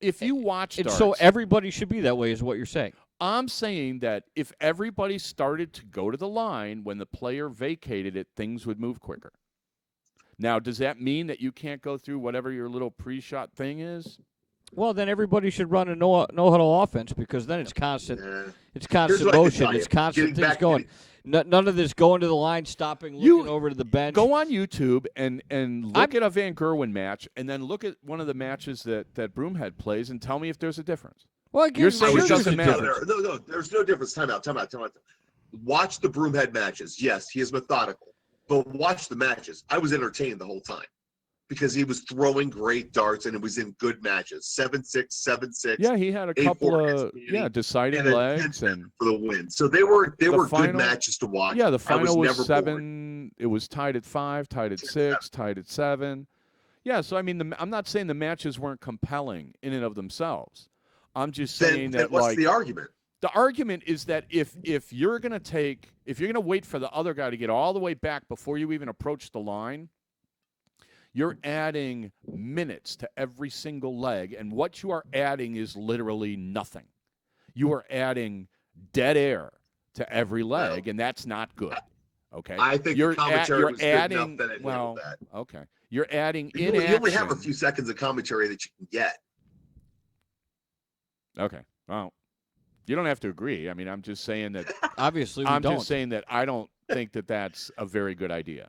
if you watch And darts, so everybody should be that way is what you're saying. I'm saying that if everybody started to go to the line when the player vacated it, things would move quicker. Now, does that mean that you can't go through whatever your little pre-shot thing is? Well, then everybody should run a no-huddle offense because then it's constant. It's Here's constant what I can motion. tell you. It's constant Getting things back- going. None of this going to the line, stopping, looking over to the bench. Go on YouTube and look at a Van Gerwen match, and then look at one of the matches that Broomhead plays, and tell me if there's a difference. Well, again, You're saying sure it there's doesn't a matter. difference. No, there's no difference. Time out. Watch the Broomhead matches. Yes, he is methodical, but watch the matches. I was entertained the whole time because he was throwing great darts and it was in good matches. 7-6, 7-6. Yeah, he had a 8-4 couple against of Miami, deciding and then legs 10-7 and for the win. So they were good final- matches to watch. yeah, the I final was never 7. It was tied at 5, tied at 6, tied at 7. Yeah, so I mean, I'm not saying the matches weren't compelling in and of themselves. I'm just saying Then that what's like the argument? the argument is that if you're gonna wait for the other guy to get all the way back before you even approach the line, you're adding minutes to every single leg, and what you are adding is literally nothing. You are adding dead air to every leg, and that's not good. Okay, I think you're the commentary you're was adding. good enough that it handled that. Okay, you're adding You only have a few seconds of commentary that you can get. Okay, well, you don't have to agree. I mean, I'm just saying that. Obviously, we I'm don't. just saying that I don't think that that's a very good idea.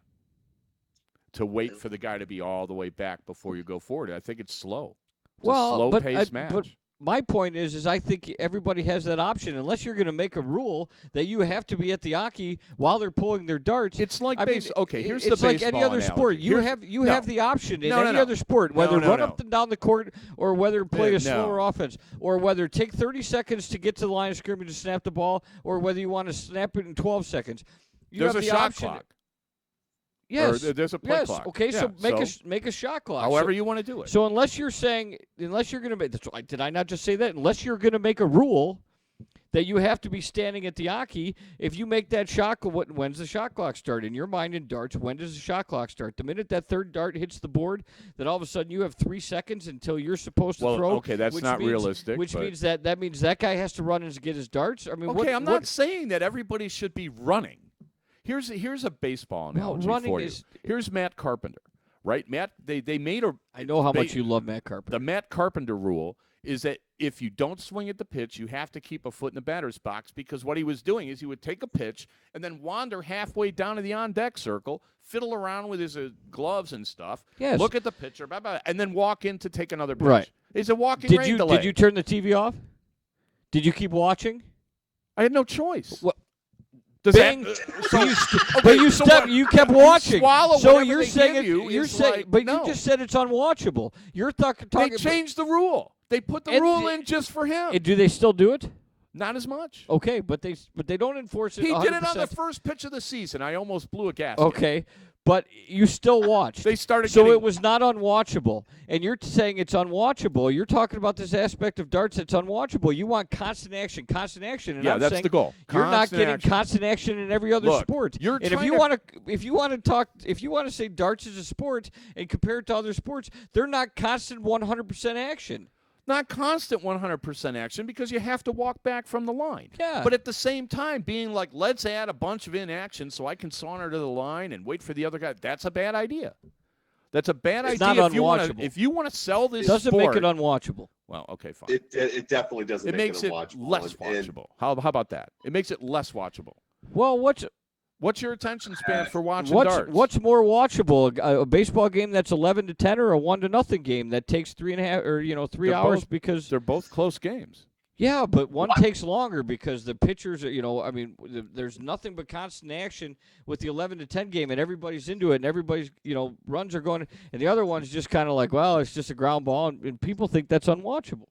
To wait for the guy to be all the way back before you go forward. I think it's slow. It's a slow-paced match. But my point is I think everybody has that option unless you're going to make a rule that you have to be at the hockey while they're pulling their darts. It's like okay, here's it's the like any baseball other sport. analogy. You have the option in any no. other sport, whether No, run no. up and down the court or whether play a No. slower offense or whether take 30 seconds to get to the line of scrimmage to snap the ball or whether you want to snap it in 12 seconds. You There's have a the shot option. clock. Yes. Or there's a play yes. clock. Okay, so Yeah, make a shot clock. However So- you want to do it. So unless you're going to make, did I not just say that? Unless you're going to make a rule that you have to be standing at the hockey, if you make that shot, when's the shot clock start? In your mind in darts, when does the shot clock start? The minute that third dart hits the board, then all of a sudden you have 3 seconds until you're supposed to throw. Okay, that's which not means, realistic. Which but- means that guy has to run and get his darts. I mean, Okay, I'm not saying that everybody should be running. Here's a baseball analogy running for you. is- Here's Matt Carpenter, right? Matt, they made a. I know how much you love Matt Carpenter. The Matt Carpenter rule is that if you don't swing at the pitch, you have to keep a foot in the batter's box because what he was doing is he would take a pitch and then wander halfway down to the on-deck circle, fiddle around with his gloves and stuff, Yes. look at the pitcher, blah, blah, and then walk in to take another pitch. Right. He's a walking rain delay. Did you turn the TV off? Did you keep watching? I had no choice. What? Does Bing. that, But you so what? you kept watching. swallow so whatever you're they saying give you you're is saying, like, but no. you just said it's unwatchable. You're They talking. changed the rule. They put the And rule the- in just for him. Do they still do it? Not as much. Okay, but they don't enforce it. He 100%. did it on the first pitch of the season. I almost blew a gasket. Okay, but you still watched. They started So getting, it was not unwatchable, and you're saying it's unwatchable. You're talking about this aspect of darts that's unwatchable. You want constant action, and Yeah, I'm that's saying the goal. You're not Constant getting action. constant action in every other Look, sport. you're And if trying you to- want to say darts is a sport and compare it to other sports, they're not constant 100% action. Not constant 100% action because you have to walk back from the line. Yeah. But at the same time, being like, let's add a bunch of inaction so I can saunter to the line and wait for the other guy. That's a bad idea. That's a bad It's idea. not unwatchable. If you want to sell this Doesn't sport, make it unwatchable. well, okay, fine. It definitely doesn't It make makes it it unwatchable. less And watchable. How about that? It makes it less watchable. Well, What's your attention span for watching darts? what's more watchable? A baseball game that's 11-10 or a 1-0 game that takes 3.5 or 3 They're hours both- because They're both close games. yeah, but one takes longer because the pitchers are, there's nothing but constant action with the 11-10 game and everybody's into it and everybody's, runs are going and the other one's just kind of like, well, it's just a ground ball and people think that's unwatchable.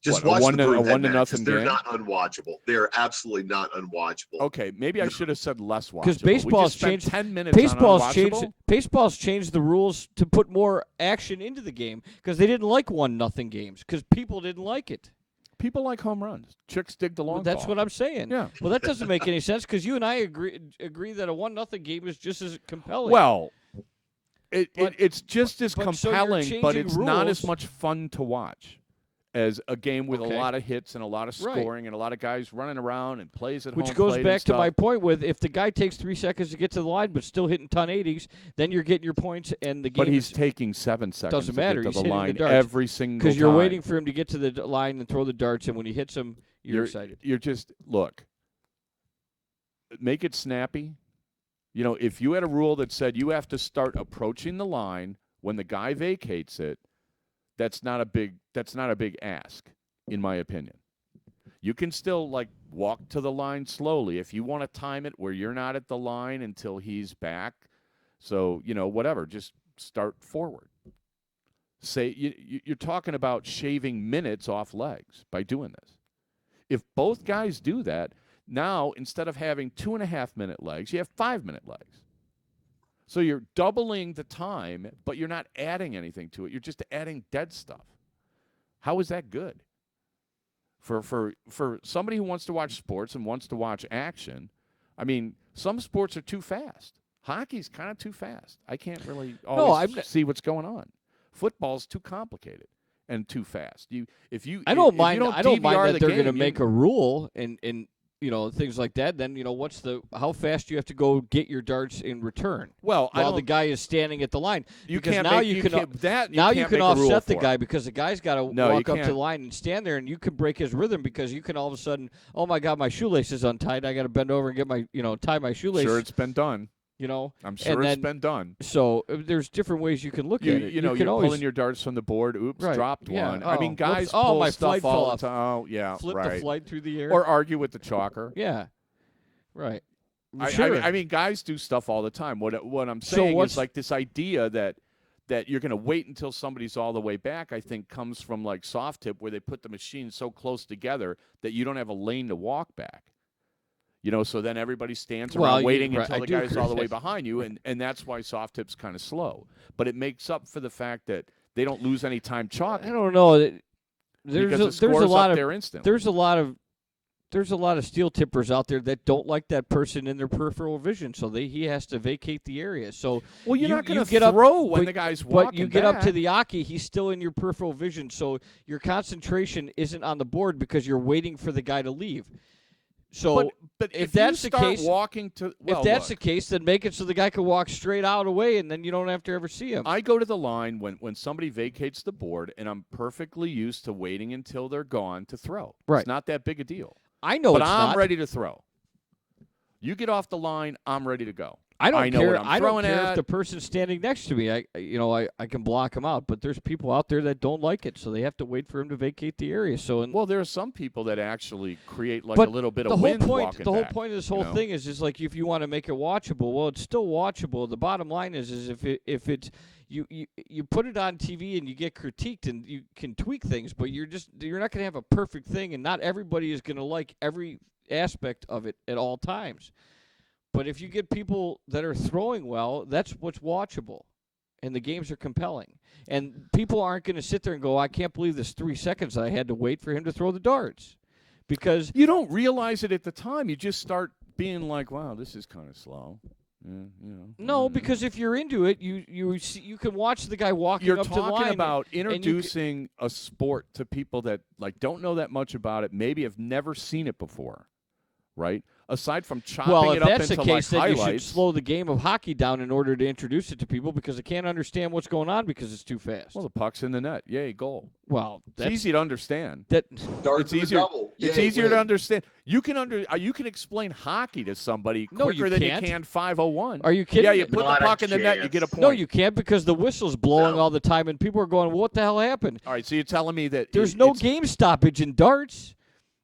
just What, a watch the one Broomhead to matches. nothing They're game? not unwatchable. They're absolutely not unwatchable. Okay, maybe I should have said less watchable. Because We baseball's just spent changed 10 minutes on unwatchable? Baseball's changed the rules to put more action into the game because they didn't like 1-0 games because people didn't like it. People like home runs. Chicks dig the long Well, that's ball. what I'm saying. Yeah. Well, that doesn't make any sense because you and I agree that a 1-0 game is just as compelling. Well, But- it's just as but so you're compelling, but changing it's not as rules. much fun to watch as a game with Okay. a lot of hits and a lot of Right. scoring and a lot of guys running around and plays at Which home goes plate back and to my stuff. point with if the guy takes 3 seconds to get to the line but still hitting ton 80s, then you're getting your points and the game But he's taking 7 seconds doesn't to matter. get He's to the hitting the line darts. every single time. because you're waiting for him to get to the line and throw the darts, and when he hits them, you're excited. You're just look. Make it snappy. You know, if you had a rule that said you have to start approaching the line when the guy vacates it, that's not a big ask, in my opinion. You can still like walk to the line slowly if you want to time it where you're not at the line until he's back. So, you know, whatever, just start forward. Say you're talking about shaving minutes off legs by doing this. If both guys do that, now instead of having 2.5-minute legs, you have 5-minute legs. So you're doubling the time, but you're not adding anything to it. You're just adding dead stuff. How is that good? For somebody who wants to watch sports and wants to watch action, I mean, some sports are too fast. Hockey's kind of too fast. I can't really always see what's going on. Football's too complicated and too fast. I don't mind DVR that the they're going to game, make a rule and you know, things like that. Then, you know, how fast you have to go get your darts in return well, while the guy is standing at the line. You because can't now make, you can can't, that you now can't you can make a rule offset the for guy it. because the guy's got to No, you walk up to can't. the line and stand there, and you can break his rhythm because you can all of a sudden, oh my God, my shoelace is untied. I got to bend over and get my, tie my shoelace. Sure, it's been done. You know, I'm sure it's been done. So there's different ways you can look at it. You know, can you're always pulling your darts from the board. Oops, Right. dropped Yeah. one. I mean, Whoops. guys Oh, pull my stuff flight fell all off. the time. Oh, yeah, flip right. the flight through the air. Or argue with the chalker. Yeah. Right. I mean, guys do stuff all the time. What I'm saying is like this idea that you're going to wait until somebody's all the way back, I think, comes from like soft tip where they put the machines so close together that you don't have a lane to walk back. You know, so then everybody stands around waiting until the guy's all the way behind you, and that's why soft tip's kind of slow. But it makes up for the fact that they don't lose any time chalking. I don't know. There's a lot of there instantly. There's a lot of steel tippers out there that don't like that person in their peripheral vision, so he has to vacate the area. So you're not going to throw when the guy's walking. But you get up to the Aki, he's still in your peripheral vision, so your concentration isn't on the board because you're waiting for the guy to leave. So, but if that's the case, the case, then make it so the guy can walk straight out away, and then you don't have to ever see him. I go to the line when somebody vacates the board, and I'm perfectly used to waiting until they're gone to throw. Right. It's not that big a deal. I know, but it's I'm not. ready to throw. You get off the line, I'm ready to go. I don't know care. what I'm throwing if at. the person's standing next to me. I can block him out, but there's people out there that don't like it, so they have to wait for him to vacate the area. So, there are some people that actually create like a little bit of wind walking The whole back, point of this whole thing is just like if you want to make it watchable, well, it's still watchable. The bottom line is if it's you put it on TV and you get critiqued and you can tweak things, but you're not going to have a perfect thing, and not everybody is going to like every aspect of it at all times. But if you get people that are throwing well, that's what's watchable, and the games are compelling. And people aren't going to sit there and go, I can't believe this 3 seconds I had to wait for him to throw the darts. Because you don't realize it at the time. You just start being like, wow, this is kind of slow. No, because if you're into it, you can watch the guy walking up to the line. You're talking about introducing a sport to people that like don't know that much about it, maybe have never seen it before, right? Aside from chopping it up into like highlights. Well, if that's the case, then you should slow the game of hockey down in order to introduce it to people because they can't understand what's going on because it's too fast. Well, the puck's in the net. Yay, goal. Well, it's easy to understand. It's easier. Double. It's easier to understand. You can explain hockey to somebody quicker than you can 501. Are you kidding? Yeah, you put the puck in the net, you get a point. No, you can't because the whistle's blowing all the time and people are going, well, what the hell happened? All right, so you're telling me that there's no game stoppage in darts.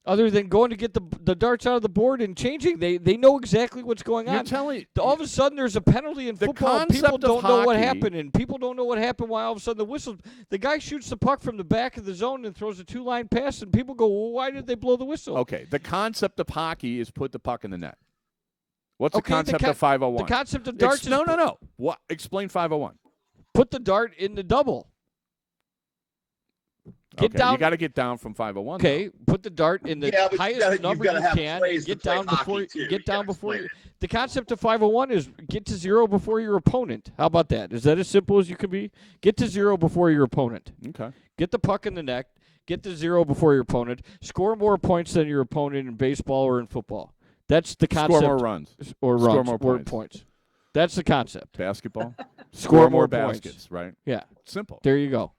Other than going to get the darts out of the board and changing, they know exactly what's going on. You're telling all of a sudden there's a penalty in football. And people don't know what happened, and people don't know what happened. Why all of a sudden the guy shoots the puck from the back of the zone and throws a 2-line pass, and people go, "Well, why did they blow the whistle?" Okay, the concept of hockey is put the puck in the net. What's the concept of 501? The concept of darts. No. What? Explain 501. Put the dart in the double. Get down. You got to get down from 501. Okay, put the dart in the But highest number you have can. plays Get to play down before. hockey, too. Get down gotta before. explain it. The concept of 501 is get to 0 before your opponent. How about that? Is that as simple as you can be? Get to 0 before your opponent. Okay. Get the puck in the net. Get to 0 before your opponent. Score more points than your opponent in baseball or in football. That's the concept. Score more runs. Or Score runs. more Or points. points. That's the concept. Basketball. Score more points. baskets, right? Yeah. Simple. There you go.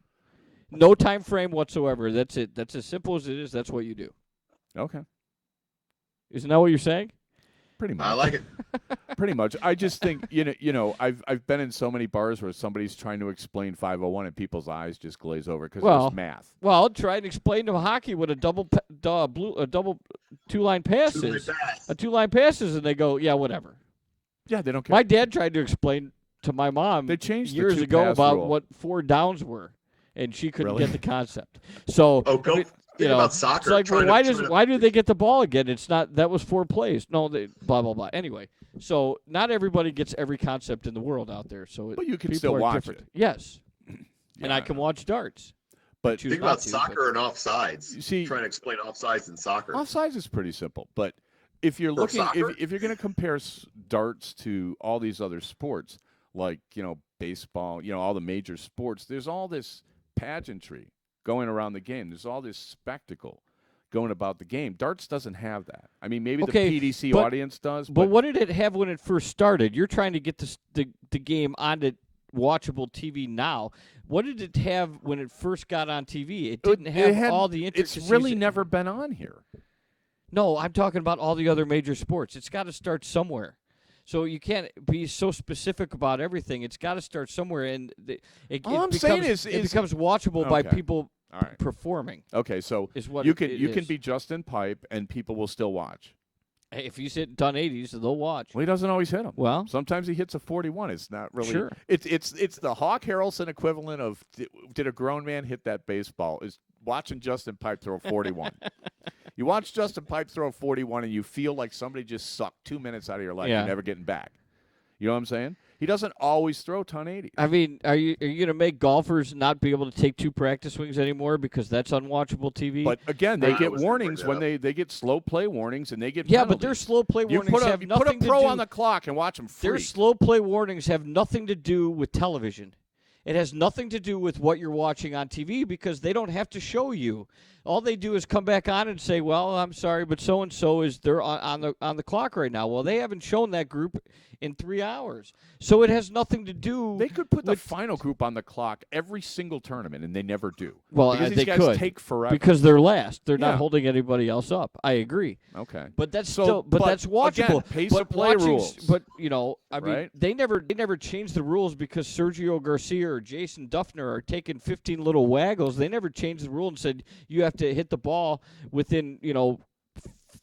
No time frame whatsoever. That's it. That's as simple as it is. That's what you do. Okay. Isn't that what you're saying? Pretty much. I like it. Pretty much. I just think I've been in so many bars where somebody's trying to explain 501 and people's eyes just glaze over because it's math. Well, try and explain to hockey what a double two-line pass Two-line is. pass. A two-line pass is, and they go, yeah, whatever. Yeah, they don't care. My dad tried to explain to my mom They changed the years ago two-pass about rule. what 4 downs were, and she couldn't Really? get the concept. So, Think about soccer. it's like, well, trying to- why do they get the ball again? It's not that was 4 plays. No, they blah blah blah. Anyway, so not everybody gets every concept in the world out there. So But you can people still are watch different. it. Yes, and Yeah. I can watch darts. But choose Think not about to, soccer and offsides. You see- trying to explain offsides in soccer. offsides is pretty simple. But if you're For looking, soccer? if you're going to compare darts to all these other sports, like baseball, all the major sports, there's all this pageantry going around the game. There's all this spectacle going about the game. Darts doesn't have that. I mean, maybe Okay, the PDC but- audience does. But what did it have when it first started? You're trying to get the game onto watchable TV now. What did it have when it first got on TV? It didn't have all the intricacies. It's really never been on here. No, I'm talking about all the other major sports. It's got to start somewhere. So you can't be so specific about everything. It's got to start somewhere, and All I'm saying it is becomes watchable by Okay. people All right. performing. Okay, so Is what you can it you can is. be Justin Pipe and people will still watch. Hey, if you sit done 80s, they'll watch. Well, he doesn't always hit them. Well, Sometimes he hits a 41. It's not really. Sure. It's the Hawk Harrelson equivalent of did a grown man hit that baseball? Is watching Justin Pipe throw 41. You watch Justin Pipe throw 41 and you feel like somebody just sucked 2 minutes out of your life. Yeah. You're never getting back. You know what I'm saying? He doesn't always throw ton 80s. I mean, are you going to make golfers not be able to take 2 practice swings anymore because that's unwatchable TV? But again, they I get was gonna bring warnings that when up. they get slow play warnings and they get yeah, but their penalties. slow play You warnings have put nothing a pro to do. on the clock and watch them free. Their slow play warnings have nothing to do with television. It has nothing to do with what you're watching on TV because they don't have to show you. All they do is come back on and say, "Well, I'm sorry, but so and so is they're on the clock right now." Well, they haven't shown that group in 3 hours, so it has nothing to do. They could put the with- final group on the clock every single tournament, and they never do. Well, because they these guys could take forever. because they're last. They're Yeah. not holding anybody else up. I agree. Okay. But that's So, still, but that's watchable. again, pace but of play watching, rules. But I mean, Right? they never changed the rules because Sergio Garcia or Jason Duffner are taking 15 little waggles. They never changed the rule and said you have to hit the ball within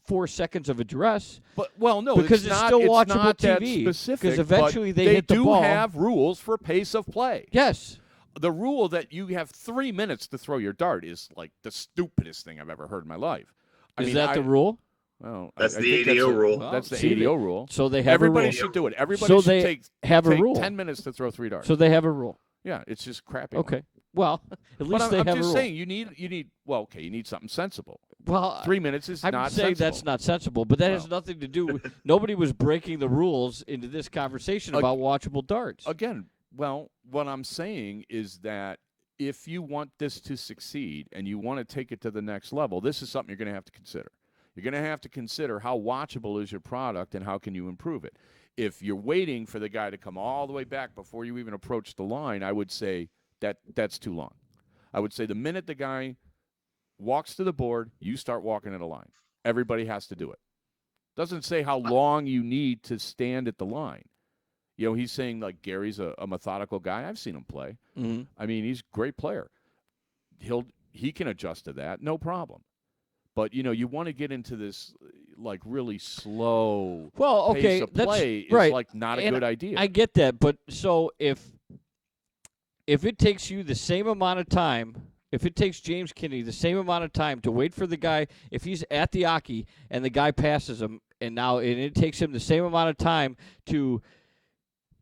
4 seconds of address. But no, because it's still watchable not that TV, specific. 'cause eventually but they hit the do ball. have rules for pace of play. Yes. The rule that you have 3 minutes to throw your dart is like the stupidest thing I've ever heard in my life. Is that the rule? Well, That's I the think ADO the- rule. Well, That's the see, ADO rule. So they have Everybody a rule. should do it. Everybody So should they take have a rule. 10 minutes to throw 3 darts. So they have a rule. yeah, it's just crappy. Okay. Well, at least But they I'm have a just rule. saying you need you need something sensible. Well, 3 minutes is I'm not saying sensible. that's not sensible, but that has Well. nothing to do with nobody was breaking the rules into this conversation about watchable darts. Again, what I'm saying is that if you want this to succeed and you want to take it to the next level, this is something you're going to have to consider. You're going to have to consider how watchable is your product and how can you improve it. If you're waiting for the guy to come all the way back before you even approach the line, I would say that's too long. I would say the minute the guy walks to the board, you start walking at a line. Everybody has to do it. Doesn't say how long you need to stand at the line. He's saying like Gary's a methodical guy. I've seen him play. Mm-hmm. I mean, he's a great player. He can adjust to that, no problem. But you want to get into this like really slow Well, okay, pace of that's play is right. like not a And good idea. I get that, but so if it takes you the same amount of time, if it takes James Kinney the same amount of time to wait for the guy, if he's at the hockey and the guy passes him, and it takes him the same amount of time to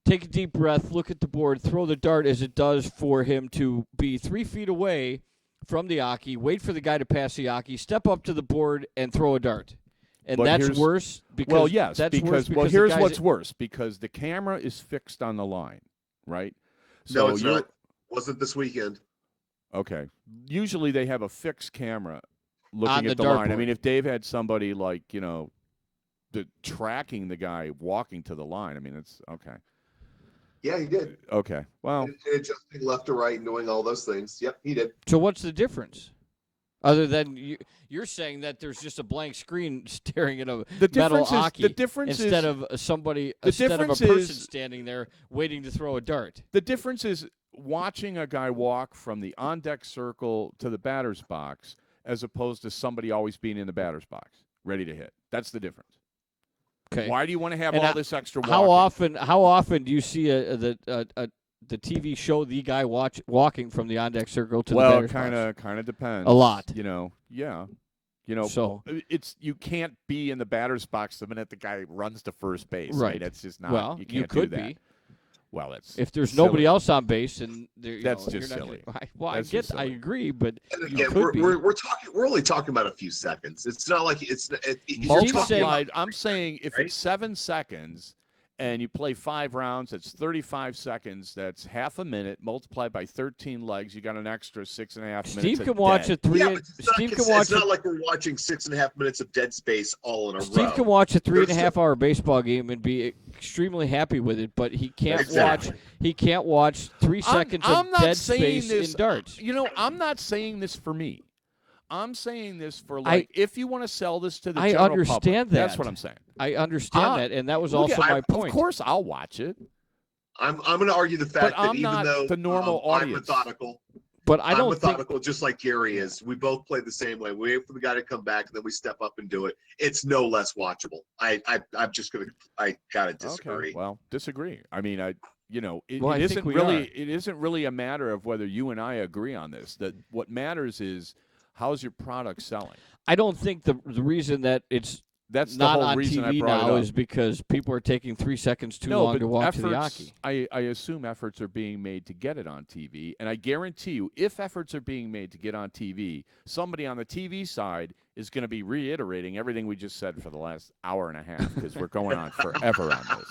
take a deep breath, look at the board, throw the dart as it does for him to be 3 feet away from the hockey, wait for the guy to pass the hockey, step up to the board, and throw a dart. And But that's here's- worse because Well, yes, that's because worse well, because here's the guys, what's worse because the camera is fixed on the line, right? No, it's you're- not. Wasn't this weekend. Okay. Usually they have a fixed camera looking On at the the line. I dartboard. mean, if Dave had somebody like, tracking the guy walking to the line, I mean, it's okay. Yeah, he did. Okay. Well, And adjusting left to right and doing all those things. Yep, he did. So what's the difference? Other than you're saying that there's just a blank screen staring at a the metal difference is hockey the difference instead is of somebody the instead of a difference person is- standing there waiting to throw a dart. the difference is watching a guy walk from the on deck circle to the batter's box as opposed to somebody always being in the batter's box ready to hit. That's the difference. Okay. Why do you want to have And all this extra walking? How often do you see the TV show the guy walking from the on deck circle to the Well, batter's kind box? of depends. A lot. Yeah. So it's you can't be in the batter's box the minute the guy runs to first base. Right. That's just not. well, you can't could do that. be Well, that's if there's silly. nobody else on base, and That's just you're not silly. gonna- well, That's I just get, I silly. agree, but And you again, could be. we're talking. We're only talking about a few seconds. It's not like it's. You're Multi- talking saying- about- Multiplied. I'm saying if Right? it's 7 seconds and you play 5 rounds, that's 35 seconds. That's half a minute multiplied by 13 legs. You got an extra 6.5 minutes. Steve can watch a three. Yeah, but it's not, Steve it's, can watch. it's not like we're watching 6.5 minutes of dead space all in a Steve row. can watch a 3.5 There's hour baseball game and be extremely happy with it, but he can't Exactly. watch. He can't watch 3 seconds I'm of not dead saying space this, in darts. I'm not saying this for me. I'm saying this for I- if you want to sell this to the I general understand public. That's that. what I'm saying. I understand Uh, that, and that was Look also at- my point. Of course, I'll watch it, I'm going to argue the fact but that I'm even not though the normal I'm audience. methodical, but I I'm don't think. methodical just like Gary is. We both play the same way. We wait for the guy to come back, and then we step up and do it. It's no less watchable. I'm just going to. I gotta disagree. Okay, well, disagree. I mean, it Well, I it think isn't we really are. it isn't really a matter of whether you and I agree on this. That what matters is how's your product selling. I don't think the reason that it's That's the not whole on reason I TV brought now it up. is because people are taking 3 seconds too No, long but to walk efforts, to the hockey. I assume efforts are being made to get it on TV, and I guarantee you, if efforts are being made to get on TV, somebody on the TV side is going to be reiterating everything we just said for the last hour and a half because we're going on forever on this.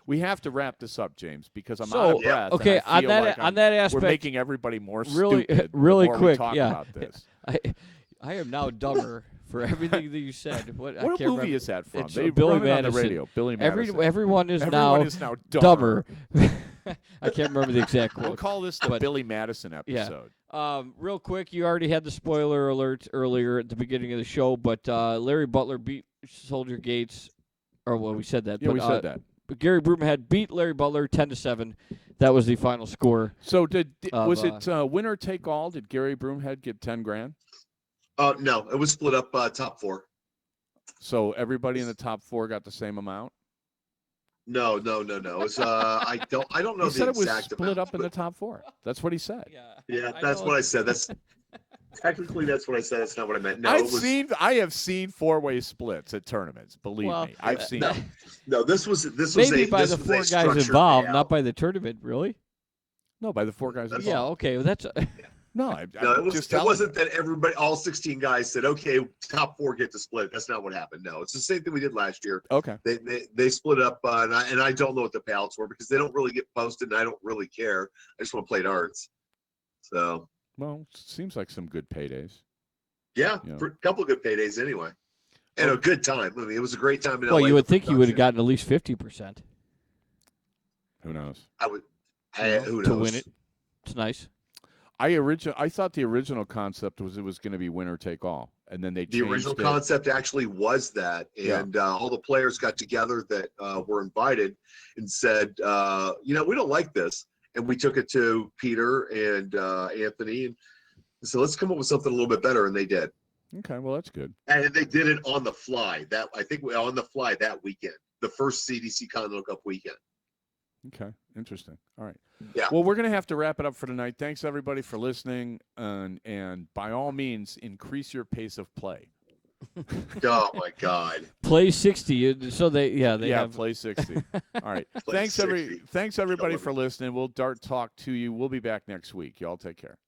We have to wrap this up, James, because I'm out of breath. and okay, I on feel that like on that we're aspect, making everybody more really, stupid. really the more quick, we talk yeah. about this. I am now dumber for everything that you said. I What can't movie remember. is that from? It's They Billy run it on the Madison. radio. Billy Madison. Everyone is Everyone now is now dumber. I can't remember the exact We'll quote. call this the But- Billy Madison episode. Real quick, you already had the spoiler alert earlier at the beginning of the show, but Larry Butler beat Soldier Gates. Or well, we said that. Yeah, but, we said that. But Gary Broomhead beat Larry Butler 10-7. That was the final score. So of, was it winner take all? Did Gary Broomhead get 10 grand? No, it was split up top 4. So everybody in the top 4 got the same amount? No. It's I don't know He the said it was exact split amount, up in the but- top 4. That's what he said. Yeah, that's what I said. That's technically that's what I said. That's not what I meant. No, it was I have seen 4-way splits at tournaments. Believe Well, me, I've seen no. it. No, this was Maybe a by this the was 4 a guys structured involved, payout. not by the tournament, really? No, by the 4 guys. That's involved. Yeah, okay. Well, that's No, I No, I'm it just it telling wasn't you. that everybody, all 16 guys said, okay, top 4 get to split. That's not what happened. No, it's the same thing we did last year. Okay. They split up, and I don't know what the payouts were because they don't really get posted, and I don't really care. I just want to play darts. So Well, seems like some good paydays. yeah, Yeah. for a couple of good paydays anyway, and a good time. I mean, it was a great time in well, LA you would for think you would have production. gotten at least 50%. Who knows? Who to knows? win it. It's nice. I thought the original concept was it was going to be winner take all, and then they The changed original it. concept actually was that, Yeah. and all the players got together that were invited and said, we don't like this, and we took it to Peter and Anthony, and so let's come up with something a little bit better, and they did, Okay, well that's good. and they did it on the fly. On the fly that weekend, the first CDC Continental Cup weekend. Okay, interesting. All right. Yeah. Well, we're going to have to wrap it up for tonight. Thanks everybody for listening, and by all means, increase your pace of play. Oh my God! Play 60. So they have. play 60. All right. Play Thanks 60. everybody Killing for me. listening. We'll Dart talk to you. We'll be back next week. Y'all take care.